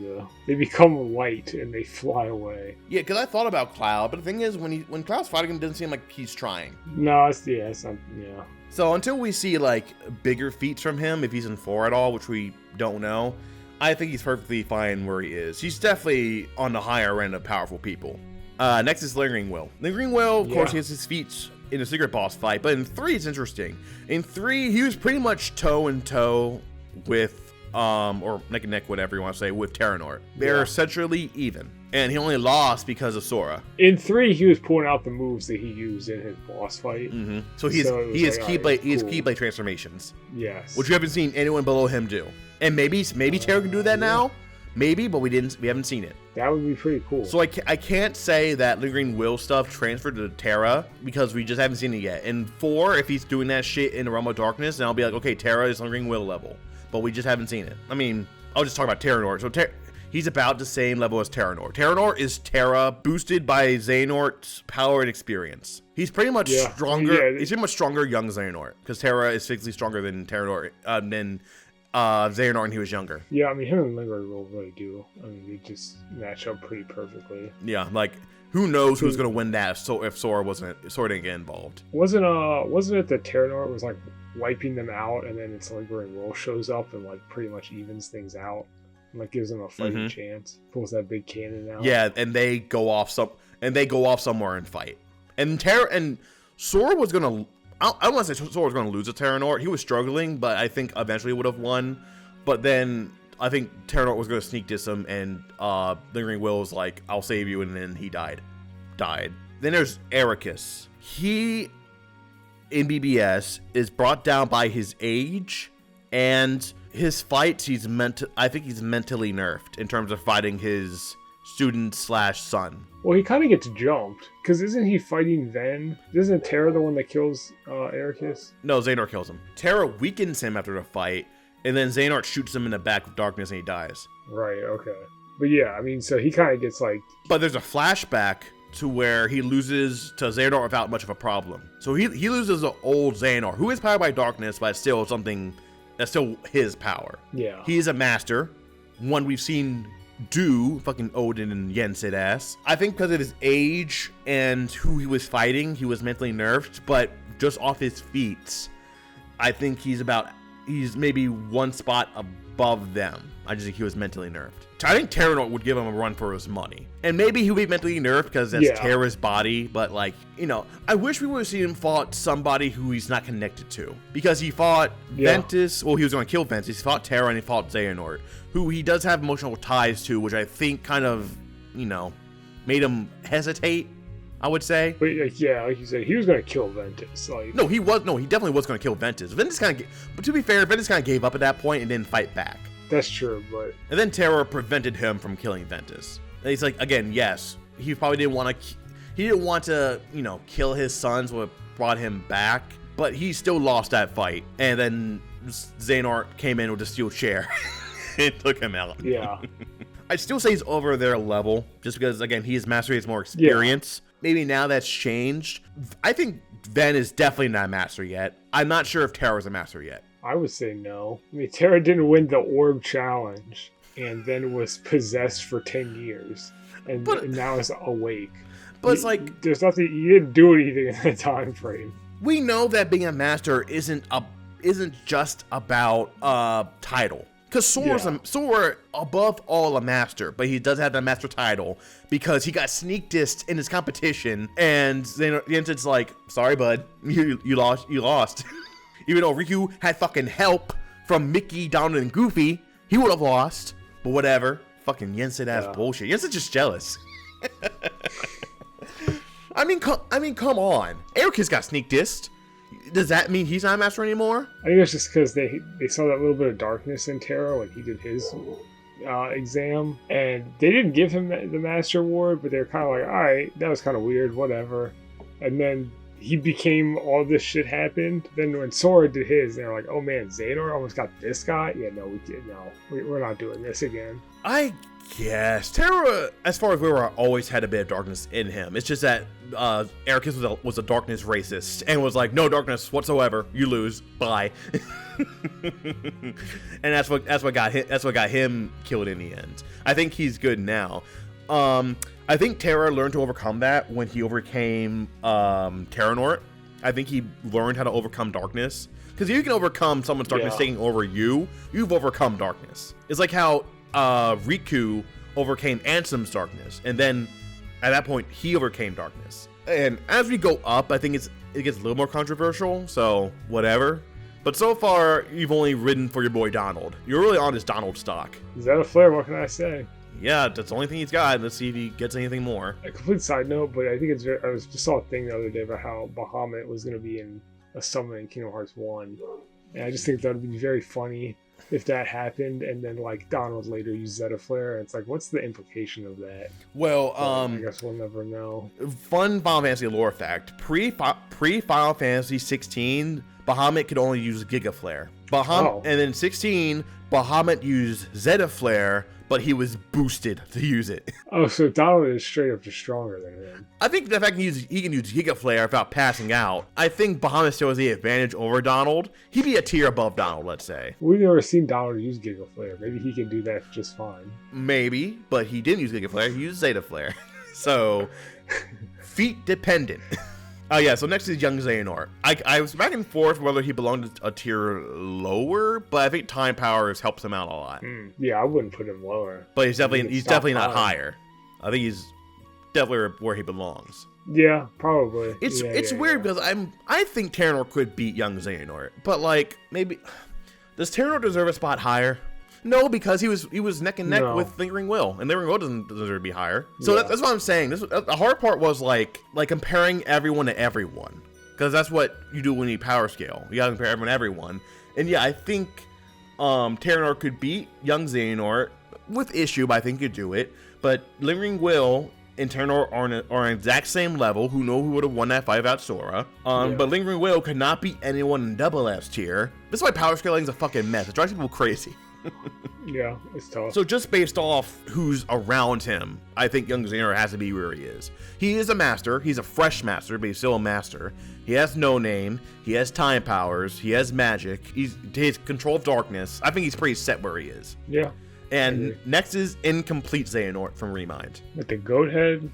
they become white and they fly away. Yeah, because I thought about Cloud, but the thing is, when Cloud's fighting him, it doesn't seem like he's trying. No, it's not, yeah. So until we see, like, bigger feats from him, if he's in 4 at all, which we don't know, I think he's perfectly fine where he is. He's definitely on the higher end of powerful people. Next is Lingering Will. Lingering Will, of course, he has his feats in a secret boss fight, but in 3 it's interesting. In 3, he was pretty much toe-and-toe with, or neck and neck, whatever you want to say, with Xehanort. They're essentially even. And he only lost because of Sora. In 3, he was pulling out the moves that he used in his boss fight. Mm-hmm. So he has keyblade transformations. Yes. Which we haven't seen anyone below him do. And maybe Terra can do that now. Maybe, but we haven't seen it. That would be pretty cool. So I can't say that Lingering Will stuff transferred to Terra because we just haven't seen it yet. In 4, if he's doing that shit in the Realm of Darkness, then I'll be like, okay, Terra is Lingering Will level. But we just haven't seen it. I mean, I'll just talk about Xehanort. So he's about the same level as Xehanort. Xehanort is Terra boosted by Xehanort's power and experience. He's pretty much stronger. Yeah. He's pretty much stronger young Xehanort because Terra is physically stronger than Xehanort Xehanort when he was younger. Yeah, I mean, him and Lingering will really do. I mean, they just match up pretty perfectly. Yeah, like, who knows who's gonna win that if Sora didn't get involved. Wasn't it that Xehanort was like wiping them out, and then its Lingering Will shows up and like pretty much evens things out, and like gives them a fighting chance. Pulls that big cannon out. Yeah, and they go off somewhere and fight. And Sora was gonna. I don't want to say Sora was going to lose to Xehanort. He was struggling, but I think eventually would have won. But then I think Xehanort was going to sneak diss him, and Lingering Will was like, I'll save you, and then he died. Then there's Ericus. He, in BBS, is brought down by his age, and his fights, I think he's mentally nerfed in terms of fighting his student slash son. Well, he kind of gets jumped because isn't he fighting Ven? Isn't Terra the one that kills Ericus? No, Xehanort kills him. Terra weakens him after the fight, and then Xehanort shoots him in the back with darkness and he dies. Right, okay. But yeah, I mean, so he kind of gets like... But there's a flashback to where he loses to Xehanort without much of a problem. So he loses the old Xehanort, who is powered by darkness, but still something that's still his power. Yeah. He is a master, one we've seen do fucking Odin and Yensid ass. I think because of his age and who he was fighting, he was mentally nerfed, but just off his feet, I think he's maybe one spot above them. I just think he was mentally nerfed. I think Xehanort would give him a run for his money. And maybe he'll be mentally nerfed because that's Terra's body, but like, you know, I wish we would have seen him fought somebody who he's not connected to. Because he fought Ventus, well, he was going to kill Ventus, he fought Terra and he fought Xehanort, who he does have emotional ties to, which I think kind of, you know, made him hesitate, I would say. But yeah, like you said, he was going to kill Ventus. Like, No, he definitely was going to kill Ventus. But to be fair, Ventus kind of gave up at that point and didn't fight back. That's true, but... And then Terra prevented him from killing Ventus. And he's like, again, yes, he probably didn't want to, you know, kill his sons, what brought him back, but he still lost that fight. And then Xehanort came in with a steel chair and took him out. Yeah. I'd still say he's over their level, just because, again, he has mastery, has more experience. Yeah. Maybe now that's changed. I think Ven is definitely not a master yet. I'm not sure if Terra's a master yet. I would say no. I mean, Terra didn't win the Orb Challenge and then was possessed for 10 years. And now is awake. But it's like... There's nothing... He didn't do anything in that time frame. We know that being a master isn't just about title. Because Sora, above all, a master, but he does have that master title because he got sneak dissed in his competition, and then Yensid's like, sorry, bud, you lost. Even though Riku had fucking help from Mickey, Donald, and Goofy, he would have lost. But whatever. Fucking Yensid ass bullshit. Yensid's just jealous. I mean, come on. Ericus got sneak dissed. Does that mean he's not a master anymore? I think it's just because they saw that little bit of darkness in Terra when he did his exam, and they didn't give him the Master Award, but they're kind of like, all right, that was kind of weird, whatever. And then he became, all this shit happened. Then when Sora did his, they're like, oh man, Xehanort almost got this guy? Yeah, no, we did. No, we're not doing this again. I guess. Terra, as far as we were, always had a bit of darkness in him. It's just that Ericus was a darkness racist and was like, no darkness whatsoever. You lose. Bye. And that's what got him killed in the end. I think he's good now. I think Terra learned to overcome that when he overcame Xehanort. I think he learned how to overcome darkness. Because if you can overcome someone's darkness taking over you, you've overcome darkness. It's like how Riku overcame Ansem's darkness, and then at that point he overcame darkness. And as we go up, I think it gets a little more controversial, so whatever. But so far, you've only ridden for your boy Donald. You're really on his Donald stock. Is that a flare? What can I say? Yeah, that's the only thing he's got. Let's see if he gets anything more. A complete side note, but I think I just saw a thing the other day about how Bahamut was going to be in a summon in Kingdom Hearts 1. And I just think that would be very funny if that happened, and then like Donald later used Zeta Flare. It's like, what's the implication of that? Well, I guess we'll never know. Fun Final Fantasy lore fact: pre Final Fantasy 16, Bahamut could only use Giga Flare. And then 16, Bahamut used Zeta Flare, but he was boosted to use it. Oh, so Donald is straight up just stronger than him. I think the fact he can use Giga Flare without passing out, I think Bahamut still has the advantage over Donald. He'd be a tier above Donald, let's say. We've never seen Donald use Giga Flare. Maybe he can do that just fine. Maybe, but he didn't use Giga Flare. He used Zeta Flare. So, feat dependent. Oh yeah, so next is young Xehanort. I was back and forth whether he belonged to a tier lower, but I think Time Powers helps him out a lot. Yeah, I wouldn't put him lower. But he's definitely not higher. I think he's definitely where he belongs. Yeah, probably. It's weird because I think Xehanort could beat young Xehanort, but like maybe does Xehanort deserve a spot higher? No, because he was neck and neck with Lingering Will, and Lingering Will doesn't deserve to be higher. So that's what I'm saying. The hard part was like comparing everyone to everyone, because that's what you do when you power scale. You gotta compare everyone to everyone. And yeah, I think Xehanort could beat young Xehanort, with issue, but I think you do it. But Lingering Will in turn are on exact same level. Who would have won that fight without Sora? But Lingering Will could not beat anyone in double S tier. This is why power scaling is a fucking mess. It drives people crazy. Yeah, it's tough. So just based off who's around him, I think young Xehanort has to be where he is. He is a master. He's a fresh master, but he's still a master. He has no name. He has time powers. He has magic. His control of darkness. I think he's pretty set where he is. Yeah. And next is Incomplete Xehanort from Remind. With the goat head.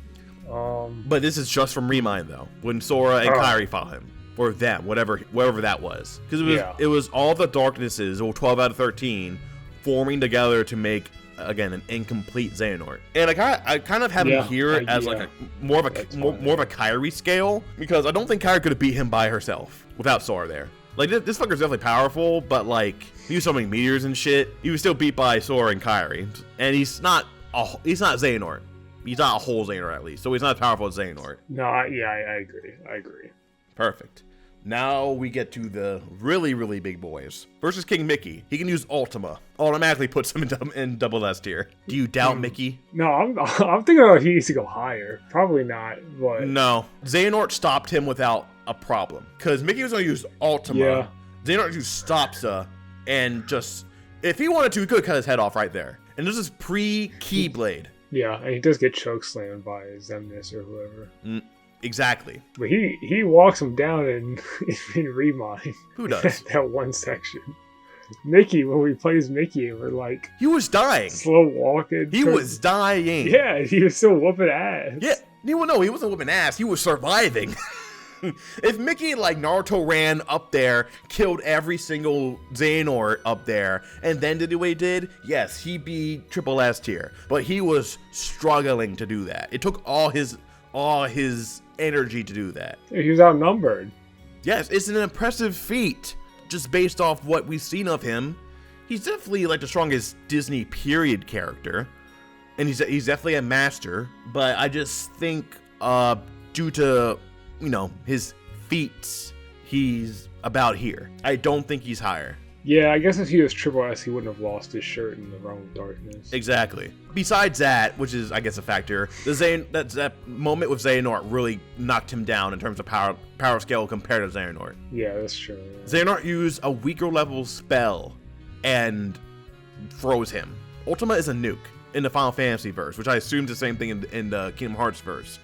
But this is just from Remind though. When Sora and Kairi fought him. Or them, whatever that was. Because it was all the darknesses, or 12 out of 13, forming together to make, again, an incomplete Xehanort. And I kind of have him here as like more of a Kairi scale, because I don't think Kairi could have beat him by herself without Sora there. Like, this fucker's definitely powerful, but like, he was summoning meteors and shit. He was still beat by Sora and Kairi. And he's not Xehanort. He's not a whole Xehanort, at least. So he's not as powerful as Xehanort. No, I agree. Perfect. Now we get to the really, really big boys. Versus King Mickey. He can use Ultima. Automatically puts him in double S tier. Do you doubt Mickey? No, I'm thinking he needs to go higher. Probably not, but... No. Xehanort stopped him without a problem. Because Mickey was going to use Ultima. Yeah. Xehanort used Stopsa. And just... If he wanted to, he could cut his head off right there. And this is pre-Keyblade. Yeah, and he does get chokeslammed by Xemnas or whoever. Exactly. But he walks him down in Remind. Who does? That one section. Mickey, when we plays Mickey, we're like... He was dying. Slow walking. He was dying. Yeah, he was still whooping ass. Yeah. No, he wasn't whooping ass. He was surviving. If Mickey, like Naruto, ran up there, killed every single Xehanort up there, and then did what he did, yes, he'd be triple S tier. But he was struggling to do that. It took all his energy to do that. He was outnumbered. Yes, it's an impressive feat. Just based off what we've seen of him, he's definitely like the strongest Disney period character. And he's definitely a master. But I just think due to... his feats, he's about here. I don't think he's higher. Yeah, I guess if he was triple S, he wouldn't have lost his shirt in the Realm of Darkness. Exactly. Besides that, which is, I guess, a factor, that moment with Xehanort really knocked him down in terms of power scale compared to Xehanort. Yeah, that's true. Yeah. Xehanort used a weaker level spell and froze him. Ultima is a nuke in the Final Fantasy verse, which I assume is the same thing in the Kingdom Hearts verse.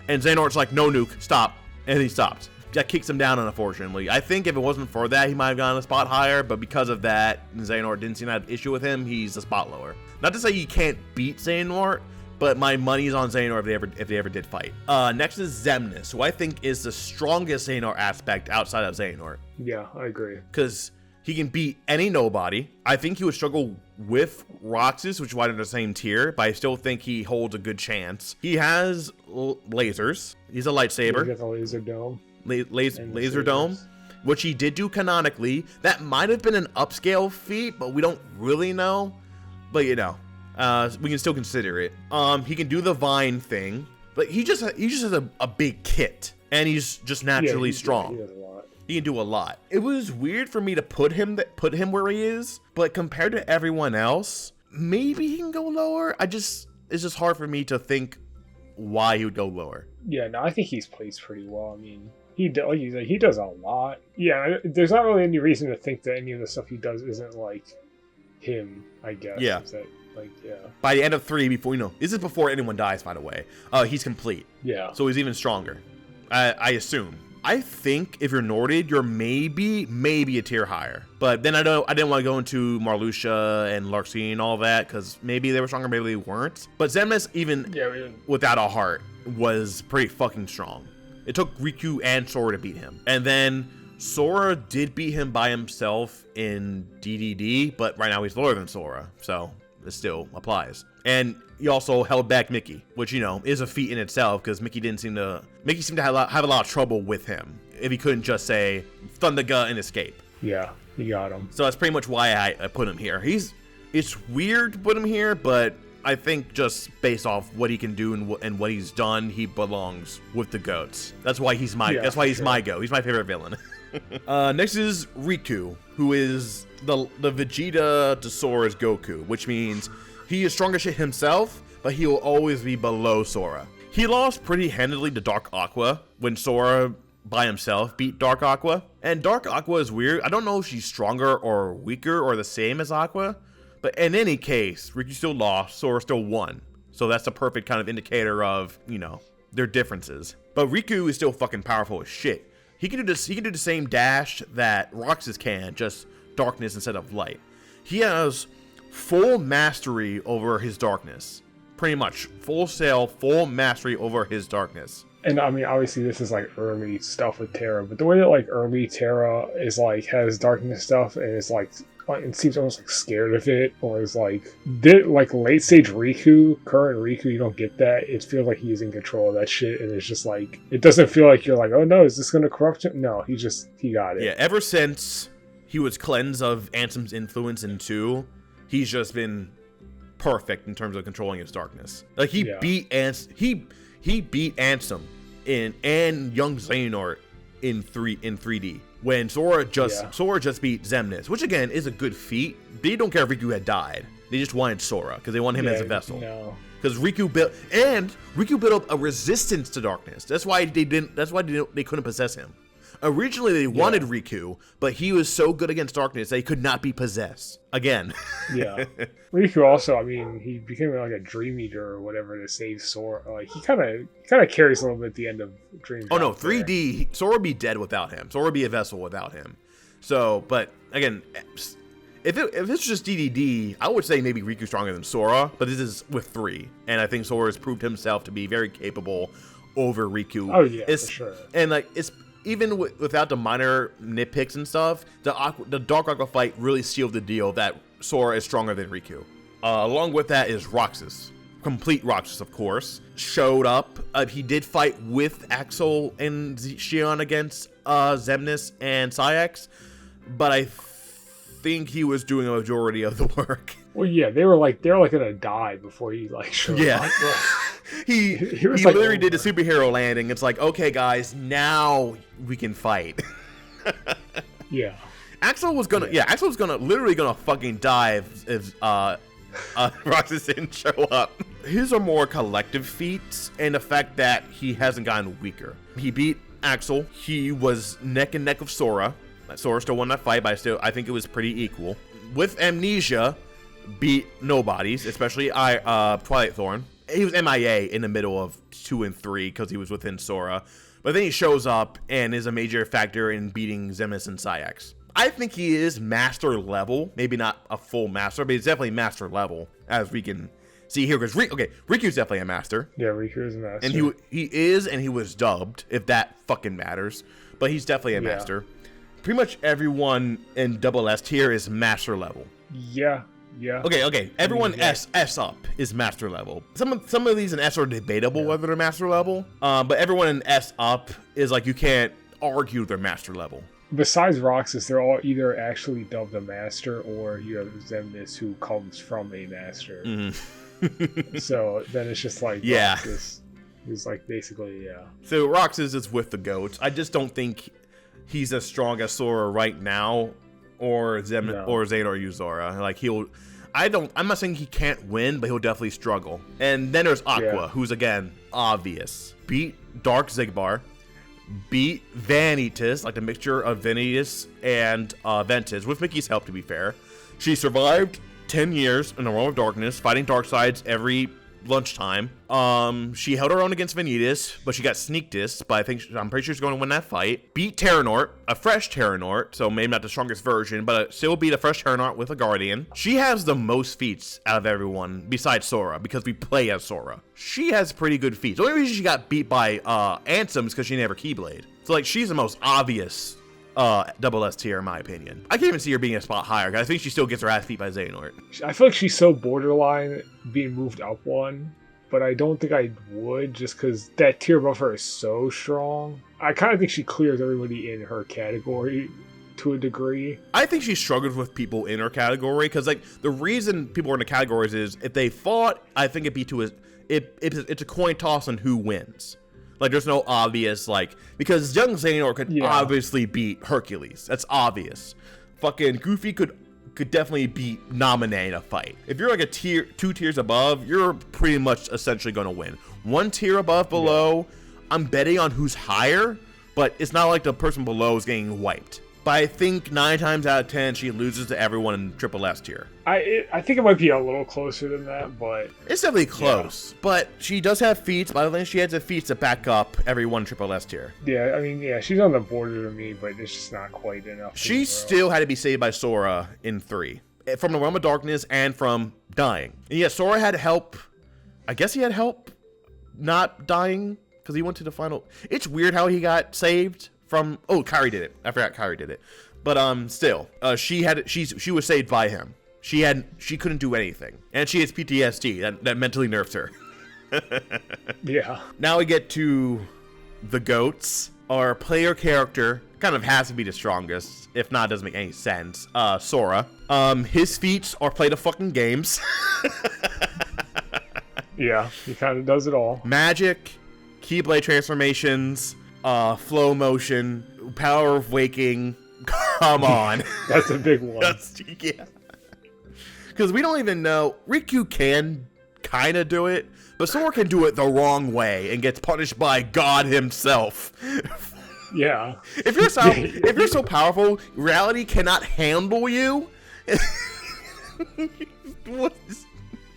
And Xehanort's like, no nuke, stop. And he stopped. That kicks him down, unfortunately. I think if it wasn't for that, he might have gone a spot higher, but because of that, Xehanort didn't seem to have an issue with him, he's a spot lower. Not to say you can't beat Xehanort, but my money's on Xehanort if they ever did fight. Next is Xemnas, who I think is the strongest Xehanort aspect outside of Xehanort. Yeah, I agree. Because he can beat any nobody. I think he would struggle with Roxas, which is why they're the same tier, but I still think he holds a good chance. He has lasers. He's a lightsaber. He got the laser dome. Laser dome, which he did do canonically. That might have been an upscale feat, but we don't really know. But we can still consider it. He can do the vine thing, but he just has a big kit, and he's just naturally strong. He does a lot. He can do a lot. It was weird for me to put him where he is, but compared to everyone else, maybe he can go lower. It's just hard for me to think why he would go lower. Yeah, no, I think he's placed pretty well. I mean, he does a lot. Yeah, there's not really any reason to think that any of the stuff he does isn't like him, I guess. Yeah. By the end of 3, this is before anyone dies, by the way. He's complete. Yeah. So he's even stronger. I assume. I think if you're Norded, you're maybe a tier higher. But then I didn't want to go into Marluxia and Larxene and all that, because maybe they were stronger, maybe they weren't. But Xemnas, even without a heart, was pretty fucking strong. It took Riku and Sora to beat him. And then Sora did beat him by himself in DDD, but right now he's lower than Sora, so it still applies. And he also held back Mickey, which, is a feat in itself, because Mickey seemed to have a lot of trouble with him if he couldn't just say Thundergut and escape. Yeah, he got him. So that's pretty much why I put him here. It's weird to put him here, but I think just based off what he can do and what he's done, he belongs with the goats. That's why he's my goat. He's my favorite villain. Next is Riku, who is the Vegeta to Sora's Goku, which means He is strong as shit himself, but he will always be below Sora. He lost pretty handily to Dark Aqua when Sora by himself beat Dark Aqua. And Dark Aqua is weird. I don't know if she's stronger or weaker or the same as Aqua, but in any case, Riku still lost, Sora still won. So that's the perfect kind of indicator of, you know, their differences. But Riku is still fucking powerful as shit. He can do this. He can do the same dash that Roxas can, just darkness instead of light. He has full mastery over his darkness. Pretty much full mastery over his darkness. And I mean, obviously this is like early stuff with Terra, but the way that like early Terra is like has darkness stuff and it's like it seems almost like scared of it, or is like late stage Riku, current Riku, you don't get that. It feels like he's in control of that shit, and it's just like it doesn't feel like you're like, oh no, is this gonna corrupt him? No, he got it. Yeah, ever since he was cleansed of Ansem's influence in 2, he's just been perfect in terms of controlling his darkness. Like he beat Ansem and young Xehanort in 3D. When Sora just beat Xemnas, which again is a good feat. They don't care if Riku had died. They just wanted Sora because they want him as a vessel. No. Because Riku built up a resistance to darkness. That's why they couldn't possess him. Originally they wanted Riku, but he was so good against darkness that he could not be possessed again. Yeah. Riku also, I mean, he became like a Dream Eater or whatever to save Sora. Like he kind of carries a little bit at the end of Dream. Oh no, 3D Sora would be dead without him. Sora would be a vessel without him. So, but again, if it's just DDD, I would say maybe Riku's stronger than Sora, but this is with 3, and I think Sora has proved himself to be very capable over Riku. Oh yeah, for sure. And like it's. Even without the minor nitpicks and stuff, the Dark Aqua fight really sealed the deal that Sora is stronger than Riku. Along with that is Roxas. Complete Roxas, of course. Showed up. He did fight with Axel and Xion against Xemnas and Sayax, but I think he was doing a majority of the work. Well, yeah, they were gonna die before he like showed up. he literally did a superhero landing. It's like, okay, guys, now we can fight. Yeah. Axel was literally gonna fucking die if Roxas didn't show up. His are more collective feats, and the fact that he hasn't gotten weaker. He beat Axel. He was neck and neck with Sora. Sora still won that fight, but I think it was pretty equal. With Amnesia, beat nobodies, especially Twilight Thorn. He was MIA in the middle of 2 and 3 because he was within Sora. But then he shows up and is a major factor in beating Xemnas and Sayax. I think he is master level. Maybe not a full master, but he's definitely master level, as we can see here. Because Riku's definitely a master. Yeah, Riku is a master. And he was dubbed, if that fucking matters. But he's definitely a master. Pretty much everyone in double S tier is master level. Yeah. Okay. Everyone S up is master level. Some of these in S are debatable whether they're master level. But everyone in S up is like you can't argue they're master level. Besides Roxas, they're all either actually dubbed a master or you have Xemnas who comes from a master. Mm-hmm. So then it's just like Roxas is like basically So Roxas is with the goats. I just don't think he's as strong as Sora right now, or Xehanort or Yuzora. Like I'm not saying he can't win, but he'll definitely struggle. And then there's Aqua, who's again obvious. Beat Dark Xigbar, beat Vanitas, like the mixture of Vanitas and Ventus, with Mickey's help, to be fair. She survived 10 years in the World of Darkness, fighting Darksides every lunchtime. She held her own against Vanitas, but she got sneak dissed, but I'm pretty sure she's going to win that fight. Beat Xehanort, a fresh Xehanort, so maybe not the strongest version, but still beat a fresh Xehanort with a Guardian. She has the most feats out of everyone besides Sora, because we play as Sora. She has pretty good feats. The only reason she got beat by Ansem is because she never keyblade. So like she's the most obvious double S tier in my opinion. I can't even see her being a spot higher, because I think she still gets her ass beat by Xehanort. I feel like she's so borderline being moved up one, but I don't think I would, just because that tier above her is so strong. I kind of think she clears everybody in her category to a degree. I think she struggles with people in her category, because like the reason people are in the categories is if they fought, I think it'd be it's a coin toss on who wins. Like, there's no obvious, like, because young Xehanort could obviously beat Hercules. That's obvious. Fucking Goofy could could definitely be nominated in a fight. If you're like a tier, 2 tiers above, you're pretty much essentially going to win. 1 tier above, below, I'm betting on who's higher, but it's not like the person below is getting wiped. But I think 9 times out of 10, she loses to everyone in triple S tier. I think it might be a little closer than that, but... It's definitely close, but she does have feats, but I think she has the feats to back up everyone triple S tier. Yeah, I mean, yeah, she's on the border to me, but it's just not quite enough. She still had to be saved by Sora in 3. From the Realm of Darkness and from dying. And yeah, Sora had help. I guess he had help not dying, because he went to the final... It's weird how he got saved from... Oh, Kairi did it. I forgot Kairi did it. But still, she was saved by him. She couldn't do anything, and she has PTSD that mentally nerfs her. Yeah. Now we get to the GOATs. Our player character kind of has to be the strongest. If not, it doesn't make any sense. Sora. His feats are play the fucking games. Yeah, he kind of does it all. Magic, keyblade transformations, flow motion, power of waking. Come on. That's a big one. Yeah. Because we don't even know. Riku can kind of do it, but Sora can do it the wrong way and gets punished by God himself. Yeah. If you're so powerful, reality cannot handle you.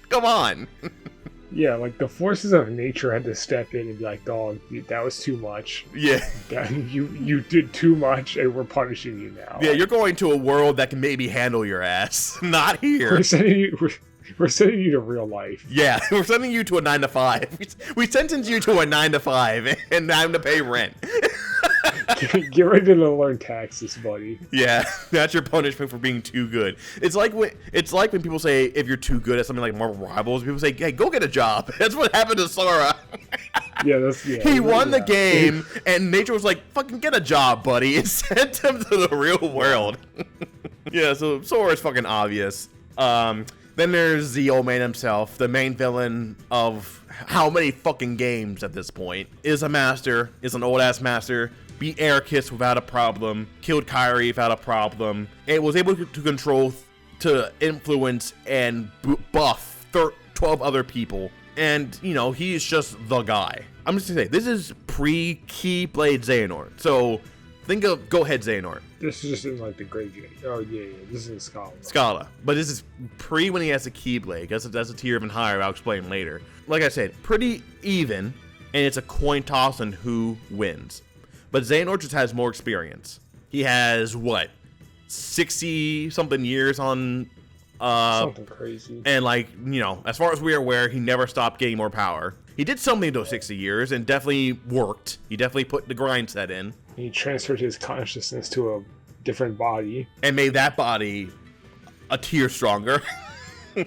Come on. Yeah, like the forces of nature had to step in and be like, "Dog, that was too much. Yeah, you did too much, and we're punishing you now." Yeah, you're going to a world that can maybe handle your ass. Not here. We're sending you to real life. Yeah, we're sending you to a 9 to 5. We sentenced you to a 9 to 5 and time to pay rent. Get ready to learn taxes, buddy. Yeah, that's your punishment for being too good. It's like when people say if you're too good at something like Marvel Rivals, people say, "Hey, go get a job." That's what happened to Sora. Yeah, he won the game, and nature was like, "Fucking get a job, buddy," and sent him to the real world. Yeah, so Sora is fucking obvious. Then there's the old man himself, the main villain of how many fucking games at this point. Is a master, is an old ass master. Beat Ericus without a problem, killed Kairi without a problem, and was able to control, to influence, and buff 12 other people. And, you know, he's just the guy. I'm just gonna say, this is pre-Keyblade Xehanort. So, think of Go Ahead Xehanort. This is just in, like, the graveyard. Oh, yeah, this is in Scala. Scala. But this is pre when he has a Keyblade. That's a tier even higher, I'll explain later. Like I said, pretty even, and it's a coin toss on who wins. But Xehanort just has more experience. He has, 60-something years on... something crazy. And, like, you know, as far as we're aware, he never stopped getting more power. He did something in those 60 years and definitely worked. He definitely put the grind set in. He transferred his consciousness to a different body. And made that body a tier stronger.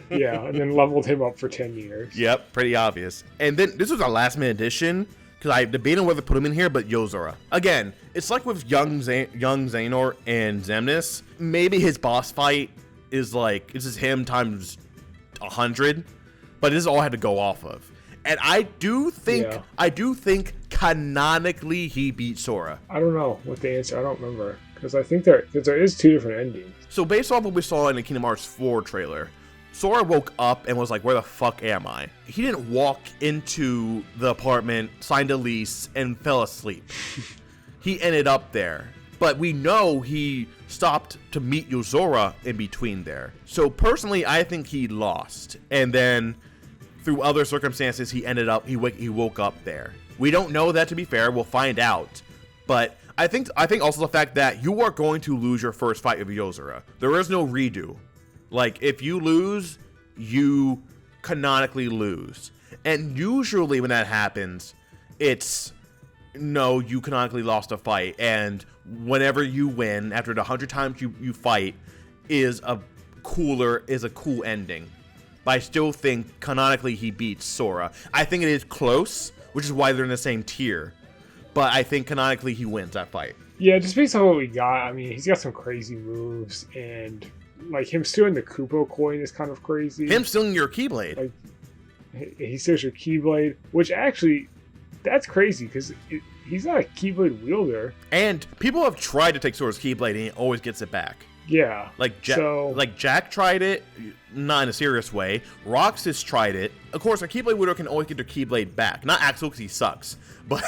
Yeah, and then leveled him up for 10 years. Yep, pretty obvious. And then, this was our last minute addition. Because I debated whether to put him in here, but Yozora. Again, it's like with young Xehanort and Xemnas. Maybe his boss fight is like, this is him times 100. But this is all I had to go off of. And I do think canonically he beat Sora. I don't know what the answer, I don't remember. Because I think there is 2 different endings. So based off what we saw in the Kingdom Hearts 4 trailer, Sora woke up and was like, where the fuck am I? He didn't walk into the apartment, signed a lease, and fell asleep. He ended up there. But we know he stopped to meet Yozora in between there. So personally, I think he lost. And then through other circumstances, he woke up there. We don't know that, to be fair. We'll find out. But I think also the fact that you are going to lose your first fight with Yozora. There is no redo. Like, if you lose, you canonically lose. And usually when that happens, it's, no, you canonically lost a fight. And whenever you win, after the 100 times you fight, is a cool ending. But I still think canonically he beats Sora. I think it is close, which is why they're in the same tier. But I think canonically he wins that fight. Yeah, just based on what we got, I mean, he's got some crazy moves, and... like, him stealing the Kupo coin is kind of crazy. Him stealing your Keyblade. Like, he steals your Keyblade, which actually, that's crazy, because he's not a Keyblade wielder. And people have tried to take Sora's Keyblade, and he always gets it back. Yeah. Like Jack tried it, not in a serious way. Roxas tried it. Of course, a Keyblade wielder can always get their Keyblade back. Not Axel because he sucks, but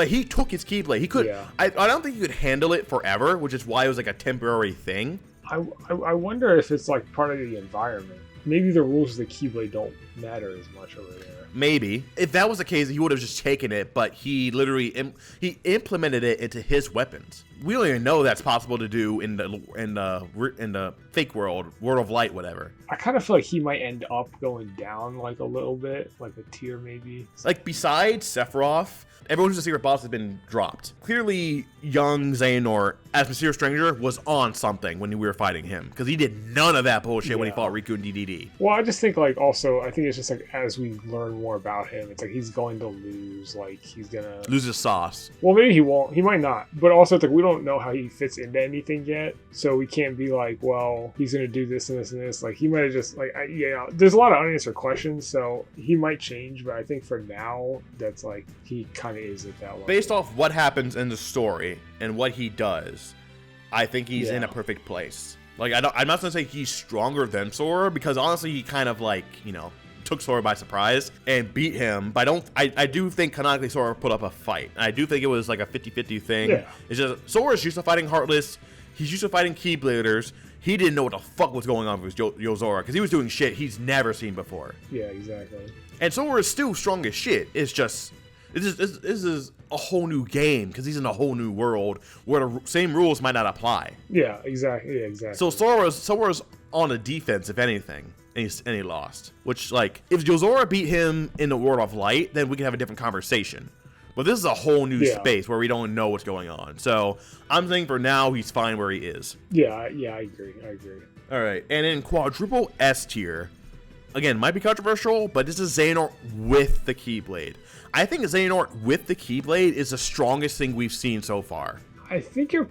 he took his Keyblade. He could. Yeah. I don't think he could handle it forever, which is why it was like a temporary thing. I wonder if it's like part of the environment. Maybe the rules of the Keyblade don't matter as much over there. Maybe. If that was the case, he would have just taken it, but he literally he implemented it into his weapons. We don't even know that's possible to do in the fake world of Light, whatever. I kind of feel like he might end up going down like a little bit, like a tier maybe. Like besides Sephiroth, everyone who's a secret boss has been dropped. Clearly, young Xehanort, as Mysterious Stranger, was on something when we were fighting him. Because he did none of that bullshit when he fought Riku and DDD. Well, I just think, like, also, I think it's just, like, as we learn more about him, it's like he's going to lose. Like, he's gonna... lose his sauce. Well, maybe he won't. He might not. But also, it's like, we don't know how he fits into anything yet. So we can't be like, well, he's gonna do this and this and this. Like, he might have just, like, there's a lot of unanswered questions, so he might change. But I think for now, that's, like, he kind of is at that level. Based off what happens in the story and what he does, I think he's in a perfect place. Like, I'm not gonna say he's stronger than Sora, because honestly, he kind of like, took Sora by surprise and beat him. But I do think canonically Sora put up a fight. And I do think it was like a 50-50 thing. Yeah. It's just Sora's used to fighting Heartless. He's used to fighting Keybladers. He didn't know what the fuck was going on with Yozora, because he was doing shit he's never seen before. Yeah, exactly. And Sora is still strong as shit. It's just, this is a whole new game, because he's in a whole new world where the same rules might not apply. Yeah, exactly. Yeah, exactly. So Sora's on a defense, if anything, and he lost. Which, like, if Yozora beat him in the World of Light, then we can have a different conversation. But this is a whole new space where we don't know what's going on. So I'm saying for now, he's fine where he is. Yeah, I agree. All right, and in quadruple S tier, again, might be controversial, but this is Xehanort with the Keyblade. I think Xehanort with the Keyblade is the strongest thing we've seen so far. I think you're...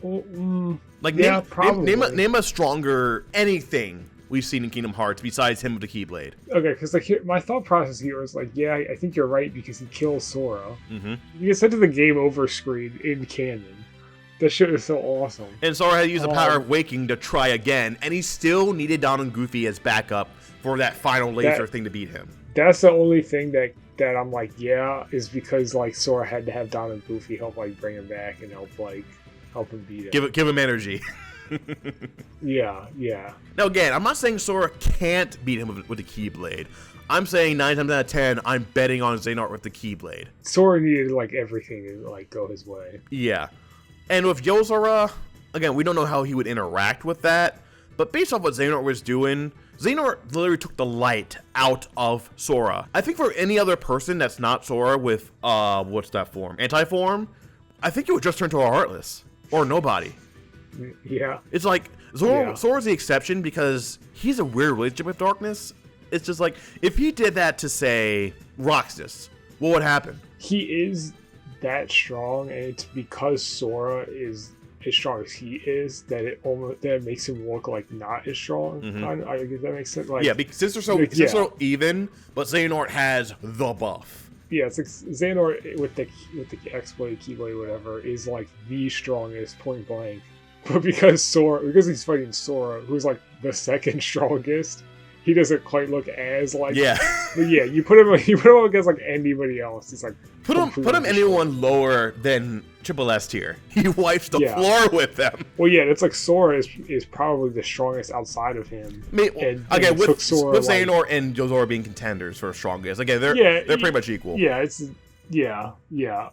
probably. Name a stronger anything we've seen in Kingdom Hearts besides him with the Keyblade. Okay, because like my thought process here is like, yeah, I think you're right because he kills Sora. Mm-hmm. You get sent to the game over screen in canon. That shit is so awesome. And Sora had to use the power of Waking to try again, and he still needed Don and Goofy as backup for that final laser thing to beat him. That's the only thing that I'm like, is because like Sora had to have Don and Goofy help like bring him back and help him beat him. Give him energy. Yeah. Now again, I'm not saying Sora can't beat him with the Keyblade. I'm saying 9 times out of 10, I'm betting on Xehanort with the Keyblade. Sora needed like everything to like go his way. Yeah. And with Yozora, again, we don't know how he would interact with that, but based off what Xehanort was doing, Xehanort literally took the light out of Sora. I think for any other person that's not Sora with, what's that form? Anti-form, I think it would just turn to a Heartless. Or nobody. Yeah. It's like, Sora's the exception because he's a weird relationship with darkness. It's just like, if he did that to, say, Roxas, what would happen? He is that strong, and it's because Sora is as strong as he is that it makes him look like not as strong. Mm-hmm. I guess that makes sense. Like, yeah, because since they're so even, but Xehanort has the buff. Yeah, it's like Xehanort with the X-Blade, Keyblade, whatever, is like the strongest point blank. But because he's fighting Sora, who's like the second strongest, he doesn't quite look as like. Yeah. But yeah, you put him against like anybody else. He's like put him anyone lower than Triple S tier. He wipes the floor with them. Well, yeah, it's like Sora is probably the strongest outside of him. With Xehanort and Yozora being contenders for strongest. Again, they're pretty much equal. Yeah,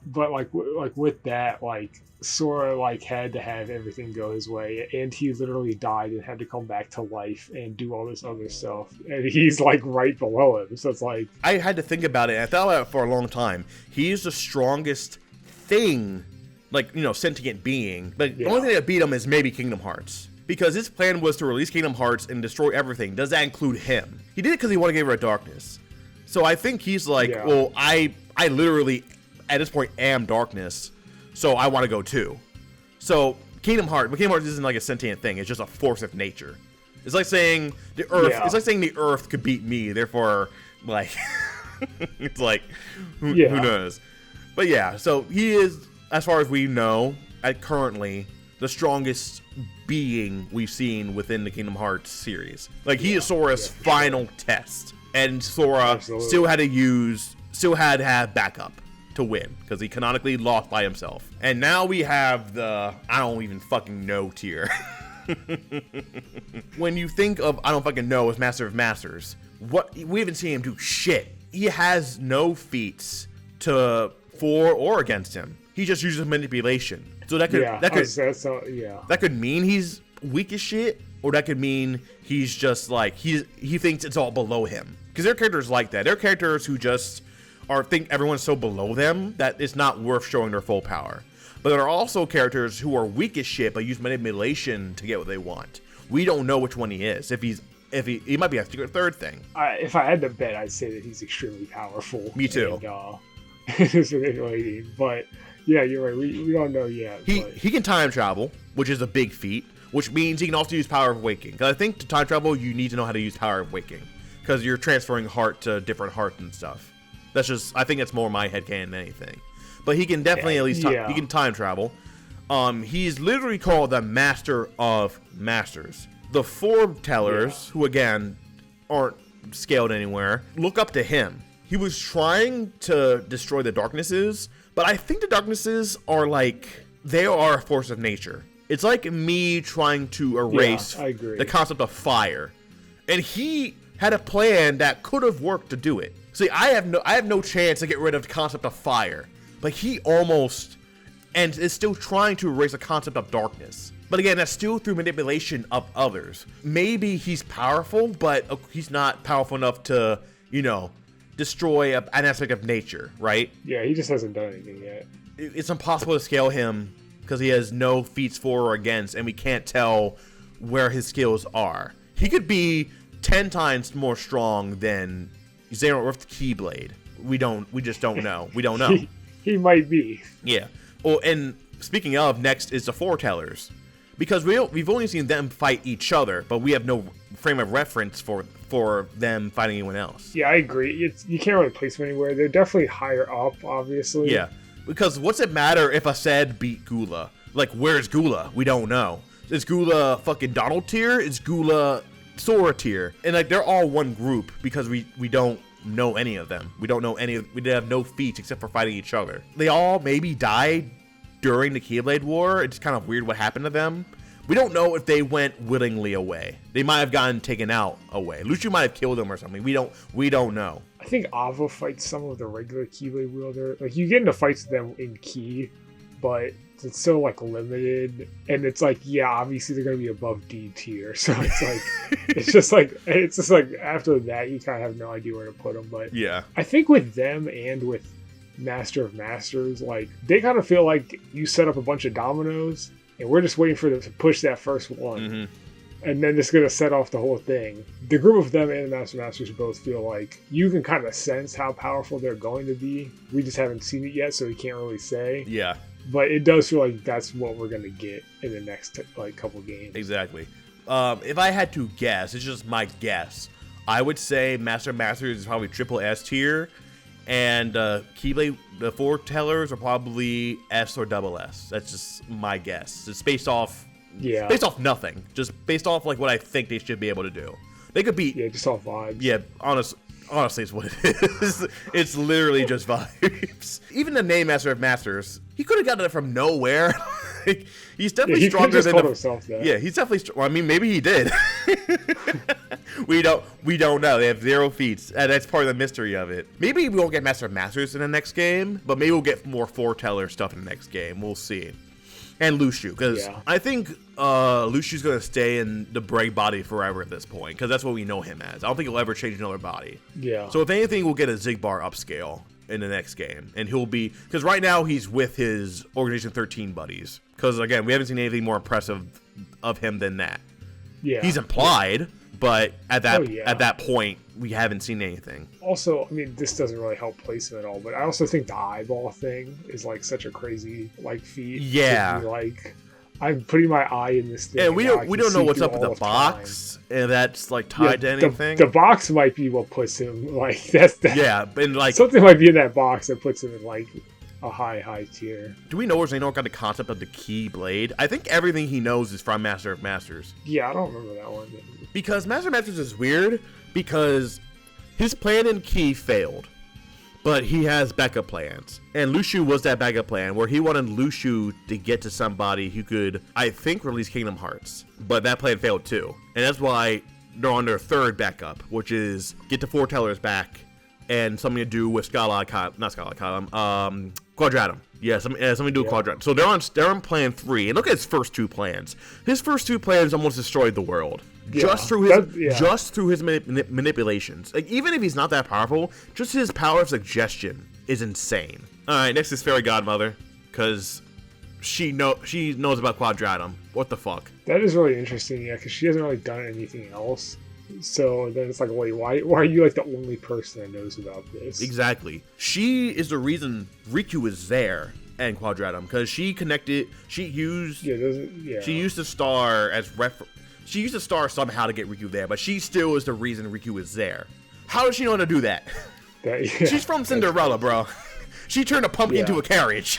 but like with that, like Sora like had to have everything go his way, and he literally died and had to come back to life and do all this other stuff, and he's like right below him. So it's like I had to think about it. And I thought about it for a long time. He's the strongest thing, like sentient being. But the only thing that beat him is maybe Kingdom Hearts. Because his plan was to release Kingdom Hearts and destroy everything. Does that include him? He did it because he wanted to get rid of darkness. So I think he's like, well, I literally, at this point, am darkness, so I want to go too. So Kingdom Hearts isn't like a sentient thing. It's just a force of nature. It's like saying the Earth. Yeah. It's like saying the Earth could beat me. Therefore, like, it's like, who knows? But yeah, so he is, as far as we know, currently the strongest being we've seen within the Kingdom Hearts series. Like, he is Sora's final test. And Sora still had to have backup to win, because he canonically lost by himself. And now we have the I don't even fucking know tier. When you think of I don't fucking know as Master of Masters, we haven't seen him do shit. He has no feats for or against him. He just uses manipulation. So that could mean he's weak as shit, or that could mean he's just like he thinks it's all below him. Because there are characters like that. There are characters who just think everyone's so below them that it's not worth showing their full power. But there are also characters who are weak as shit but use manipulation to get what they want. We don't know which one he is. If he might be a secret third thing. If I had to bet, I'd say that he's extremely powerful. Me too. It's manipulating, but yeah, you're right. We don't know yet. He can time travel, which is a big feat, which means he can also use Power of Waking. Because I think to time travel, you need to know how to use Power of Waking, because you're transferring heart to different hearts and stuff. I think that's more my headcanon than anything. But he can definitely at least he can time travel. He's literally called the Master of Masters. The foretellers, who again aren't scaled anywhere, look up to him. He was trying to destroy the darknesses, but I think the darknesses are they are a force of nature. It's like me trying to erase the concept of fire. And he had a plan that could have worked to do it. See, I have no chance to get rid of the concept of fire. But he almost, and is still trying to erase the concept of darkness. But again, that's still through manipulation of others. Maybe he's powerful, but he's not powerful enough to, destroy an aspect of nature, right? Yeah, he just hasn't done anything yet. It's impossible to scale him because he has no feats for or against, and we can't tell where his skills are. He could be 10 times more strong than Xehanort with the keyblade. We just don't know. We don't know. He might be. Yeah. Oh, and speaking of, next is the foretellers. Because we've only seen them fight each other, but we have no frame of reference for them fighting anyone else. Yeah, I agree. You can't really place them anywhere. They're definitely higher up, obviously. Yeah. Because what's it matter if Ased beat Gula? Like, where's Gula? We don't know. Is Gula fucking Donald tier? Is Gula Sora tier? And they're all one group because we don't know any of them. We don't know we have no feats except for fighting each other. They all maybe died during the Keyblade War. It's kind of weird what happened to them. We don't know if they went willingly away. They might have gotten taken out away. Lucio might have killed them or something. We don't know. I think Ava fights some of the regular Keyblade wielder. Like, you get into fights with them in Key, but it's so limited, and it's obviously they're gonna be above D tier. So it's just after that you kind of have no idea where to put them. But yeah, I think with them and with Master of Masters, they kind of feel like you set up a bunch of dominoes, and we're just waiting for them to push that first one. Mm-hmm. And then it's going to set off the whole thing. The group of them and the Master Masters both feel like you can kind of sense how powerful they're going to be. We just haven't seen it yet, so we can't really say. Yeah. But it does feel like that's what we're going to get in the next couple games. Exactly. If I had to guess, it's just my guess, I would say Master Masters is probably triple S tier, and Keyblade, the foretellers are probably S or double S. That's just my guess. It's based off nothing. Just based off what I think they should be able to do. They could be just off vibes. Yeah, honestly, it's what it is. It's literally just vibes. Even the name Master of Masters, he could have gotten it from nowhere. He's definitely stronger than himself. Yeah, he's definitely. Well, I mean, maybe he did. We don't know. They have 0 feats, and that's part of the mystery of it. Maybe we won't get Master of Masters in the next game, but maybe we'll get more foreteller stuff in the next game. We'll see. And Lucio, because I think Lucio's going to stay in the Breg body forever at this point, because that's what we know him as. I don't think he'll ever change another body. Yeah. So if anything, we'll get a Xigbar upscale in the next game, and he'll be, because right now he's with his Organization 13 buddies, because again, we haven't seen anything more impressive of him than that. Yeah. He's implied, but at that point, we haven't seen anything. Also, I mean, this doesn't really help place him at all, but I also think the eyeball thing is such a crazy feat. Yeah. I'm putting my eye in this thing. Yeah, we don't know what's up with the box, and that's tied to anything. The box might be what puts him yeah, and something might be in that box that puts him in a high tier. Do we know where Xehanort got the concept of the keyblade? I think everything he knows is from Master of Masters. Yeah, I don't remember that one. Because Master of Masters is weird because his plan in Key failed. But he has backup plans. And Lushu was that backup plan where he wanted Lushu to get to somebody who could, I think, release Kingdom Hearts. But that plan failed too. And that's why they're on their third backup, which is get the foretellers back and something to do with Quadratum. Yeah, something to do with Quadratum. So they're on plan 3. And look at his first 2 plans. His first 2 plans almost destroyed the world. Just through his manipulations. Like, even if he's not that powerful, just his power of suggestion is insane. All right, next is Fairy Godmother, because she knows about Quadratum. What the fuck? That is really interesting, yeah, because she hasn't really done anything else. So then it's like, wait, why are you like the only person that knows about this? Exactly. She is the reason Riku is there and Quadratum, because she used the star as She used a star somehow to get Riku there, but she still is the reason Riku is there. How does she know how to do that? She's from Cinderella, bro. She turned a pumpkin into a carriage.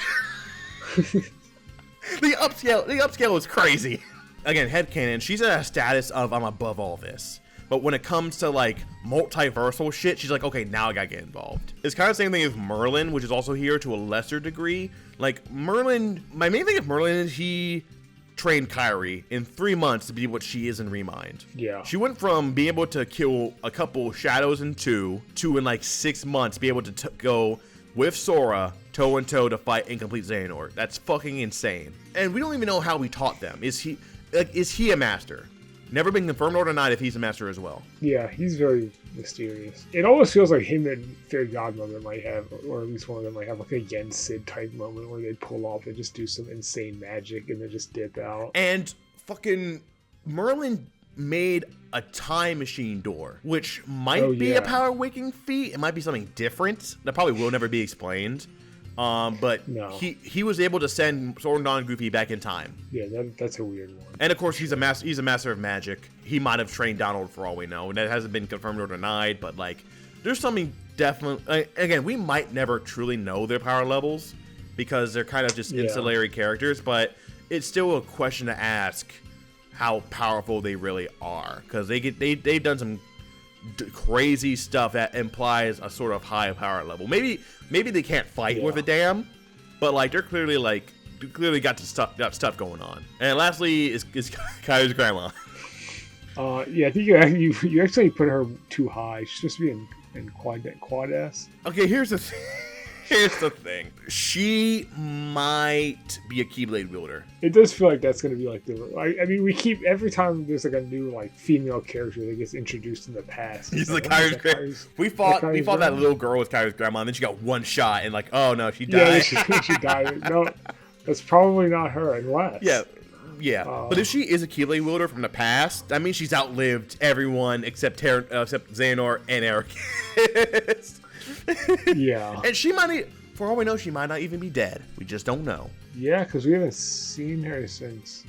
The upscale is crazy. Again, headcanon, she's at a status of I'm above all this. But when it comes to like multiversal shit, she's like, okay, now I gotta get involved. It's kind of the same thing as Merlin, which is also here to a lesser degree. Like Merlin, my main thing with Merlin is he trained Kairi in 3 months to be what she is in Remind. Yeah. She went from being able to kill a couple shadows in 2 to in like 6 months be able to go with Sora toe and toe to fight Incomplete Xehanort. That's fucking insane. And we don't even know how we taught them. Is he a master? Never been confirmed or denied if he's a master as well. Yeah, he's very mysterious. It almost feels like him and Fairy Godmother might have, or at least one of them might have, like a Yen Sid type moment where they pull off and just do some insane magic and then just dip out. And fucking Merlin made a time machine door, which might be a power waking feat. It might be something different that probably will never be explained. But no. he was able to send Sora and Goofy back in time. Yeah, that's a weird one. And of course, he's a master of magic. He might have trained Donald for all we know, and that hasn't been confirmed or denied. But like, there's something definitely. Again, we might never truly know their power levels because they're kind of just ancillary characters. But it's still a question to ask how powerful they really are, because they've done some crazy stuff that implies a sort of high power level. Maybe they can't fight with a damn, but like they're clearly got stuff going on. And lastly is Kairi's grandma. I think you actually put her too high. She's supposed to be in quad S. Okay, here's the thing. Here's the thing. She might be a keyblade wielder. It does feel like that's going to be like I mean, we keep every time there's like a new like female character that gets introduced in the past. He's like Kairi's. We fought that little girl with Kairi's grandma, and then she got one shot, and like, oh no, she died. Yeah, she died. No, that's probably not her, unless. Yeah. But if she is a keyblade wielder from the past, that means she's outlived everyone except Xehanort and Ericus. Yeah. And she might, for all we know, she might not even be dead. We just don't know. Yeah, because we haven't seen her since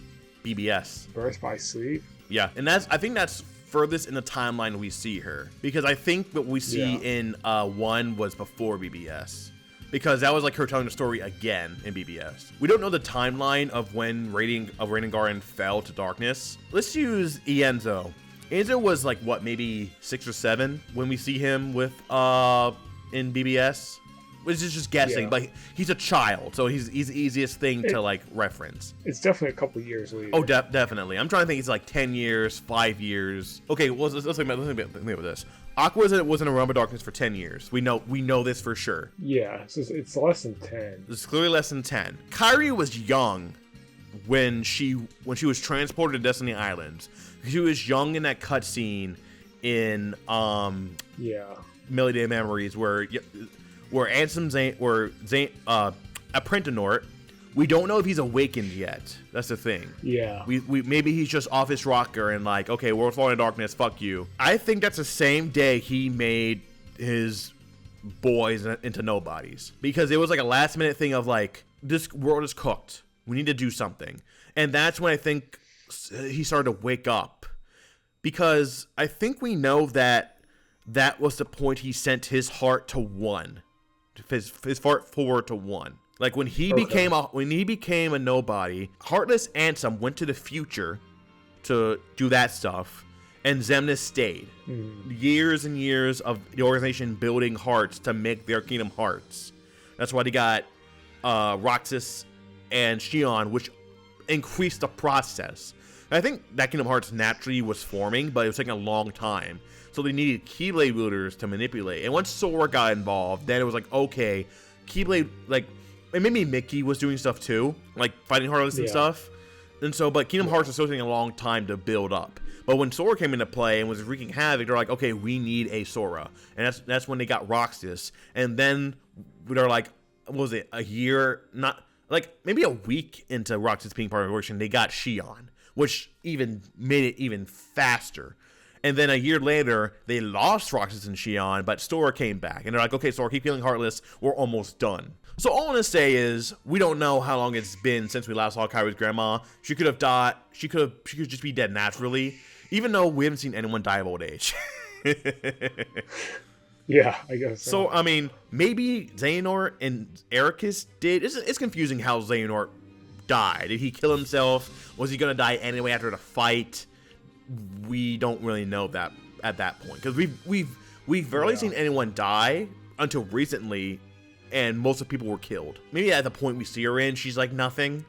BBS. Birth by Sleep. Yeah, and I think that's furthest in the timeline we see her, because I think what we see in 1 was before BBS, because that was like her telling the story again in BBS. We don't know the timeline of when Raidengarden fell to darkness. Let's use Ienzo. Ienzo was like what, maybe 6 or 7 when we see him with in BBS. Which is just guessing, but he's a child, so he's the easiest thing to like reference. It's definitely a couple years later. Oh, definitely. I'm trying to think. It's like 10 years, 5 years. Okay, well, let's think about this. Aqua was in a realm of darkness for 10 years. We know this for sure. Yeah, it's less than 10. It's clearly less than 10. Kairi was young when she was transported to Destiny Islands. She was young in that cutscene in Million Day Memories where Ansem Apprentice, we don't know if he's awakened yet. That's the thing. Yeah. We maybe he's just off his rocker and like, okay, world's falling in darkness, fuck you. I think that's the same day he made his boys into nobodies, because it was like a last minute thing of like, this world is cooked. We need to do something. And that's when I think he started to wake up, because I think we know that was the point he sent his heart to 1. His heart forward to 1. Like when he became a nobody, Heartless Ansem went to the future to do that stuff, and Xemnas stayed. Years and years of the organization building hearts to make their Kingdom Hearts. That's why they got Roxas and Xion, which increased the process. And I think that Kingdom Hearts naturally was forming, but it was taking a long time. So they needed Keyblade wielders to manipulate. And once Sora got involved, then it was like, okay, Keyblade, like, and maybe Mickey was doing stuff too, like fighting Heartless and stuff. And so, but Kingdom Hearts was still taking a long time to build up. But when Sora came into play and was wreaking havoc, they're like, okay, we need a Sora. And that's when they got Roxas. And then they're like, what was it, a year, not, like, maybe a week into Roxas being part of the organization, they got Xion, which even made it even faster. And then a year later, they lost Roxas and Xion, but Sora came back. And they're like, okay, Sora, keep healing Heartless. We're almost done. So all I want to say is, we don't know how long it's been since we last saw Kairu's grandma. She could have died. She could just be dead naturally, even though we haven't seen anyone die of old age. Yeah, I guess so. So, I mean, maybe Xehanort and Ericus did. It's confusing how Xehanort died. Did he kill himself? Was he going to die anyway after the fight? We don't really know that at that point, because we've rarely seen anyone die until recently, and most of the people were killed. Maybe at the point we see her in, she's like nothing,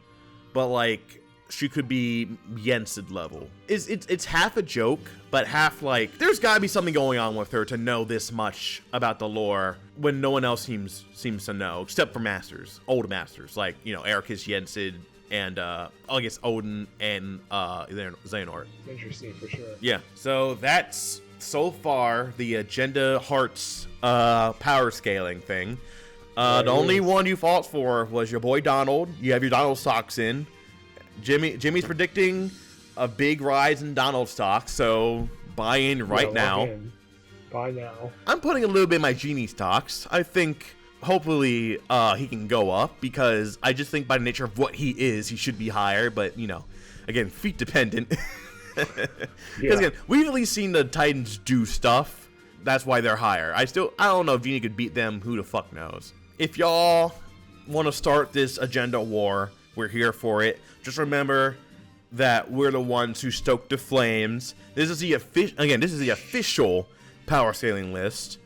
but like she could be Yensid level. It's half a joke, but half like there's got to be something going on with her to know this much about the lore when no one else seems to know, except for masters, old masters like Ericus, Yensid, and I guess Odin and Xehanort. Interesting for sure. Yeah, so that's so far the agenda hearts power scaling thing. The only one you fought for was your boy Donald. You have your Donald stocks in. Jimmy's predicting a big rise in Donald stocks, so buy in right now. Buy now. I'm putting a little bit in my Genie stocks. I think hopefully he can go up, because I just think by the nature of what he is, he should be higher, but again, feat dependent. Because again, we've at least seen the Titans do stuff. That's why they're higher. I don't know if Genie could beat them. Who the fuck knows? If y'all want to start this agenda war, we're here for it. Just remember that we're the ones who stoke the flames. This is the official power scaling list.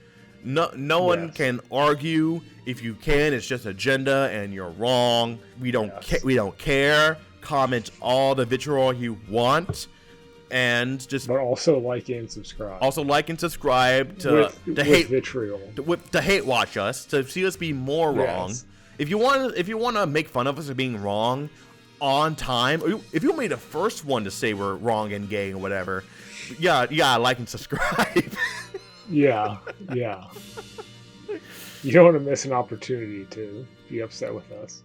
No one can argue. If you can, it's just agenda, and you're wrong. We don't care. Comment all the vitriol you want, and but also like and subscribe. To hate vitriol. To hate watch us, to see us be more wrong. If you want to make fun of us for being wrong on time, or if you made the first one to say we're wrong and gay and whatever, you gotta like and subscribe. Yeah. You don't want to miss an opportunity to be upset with us.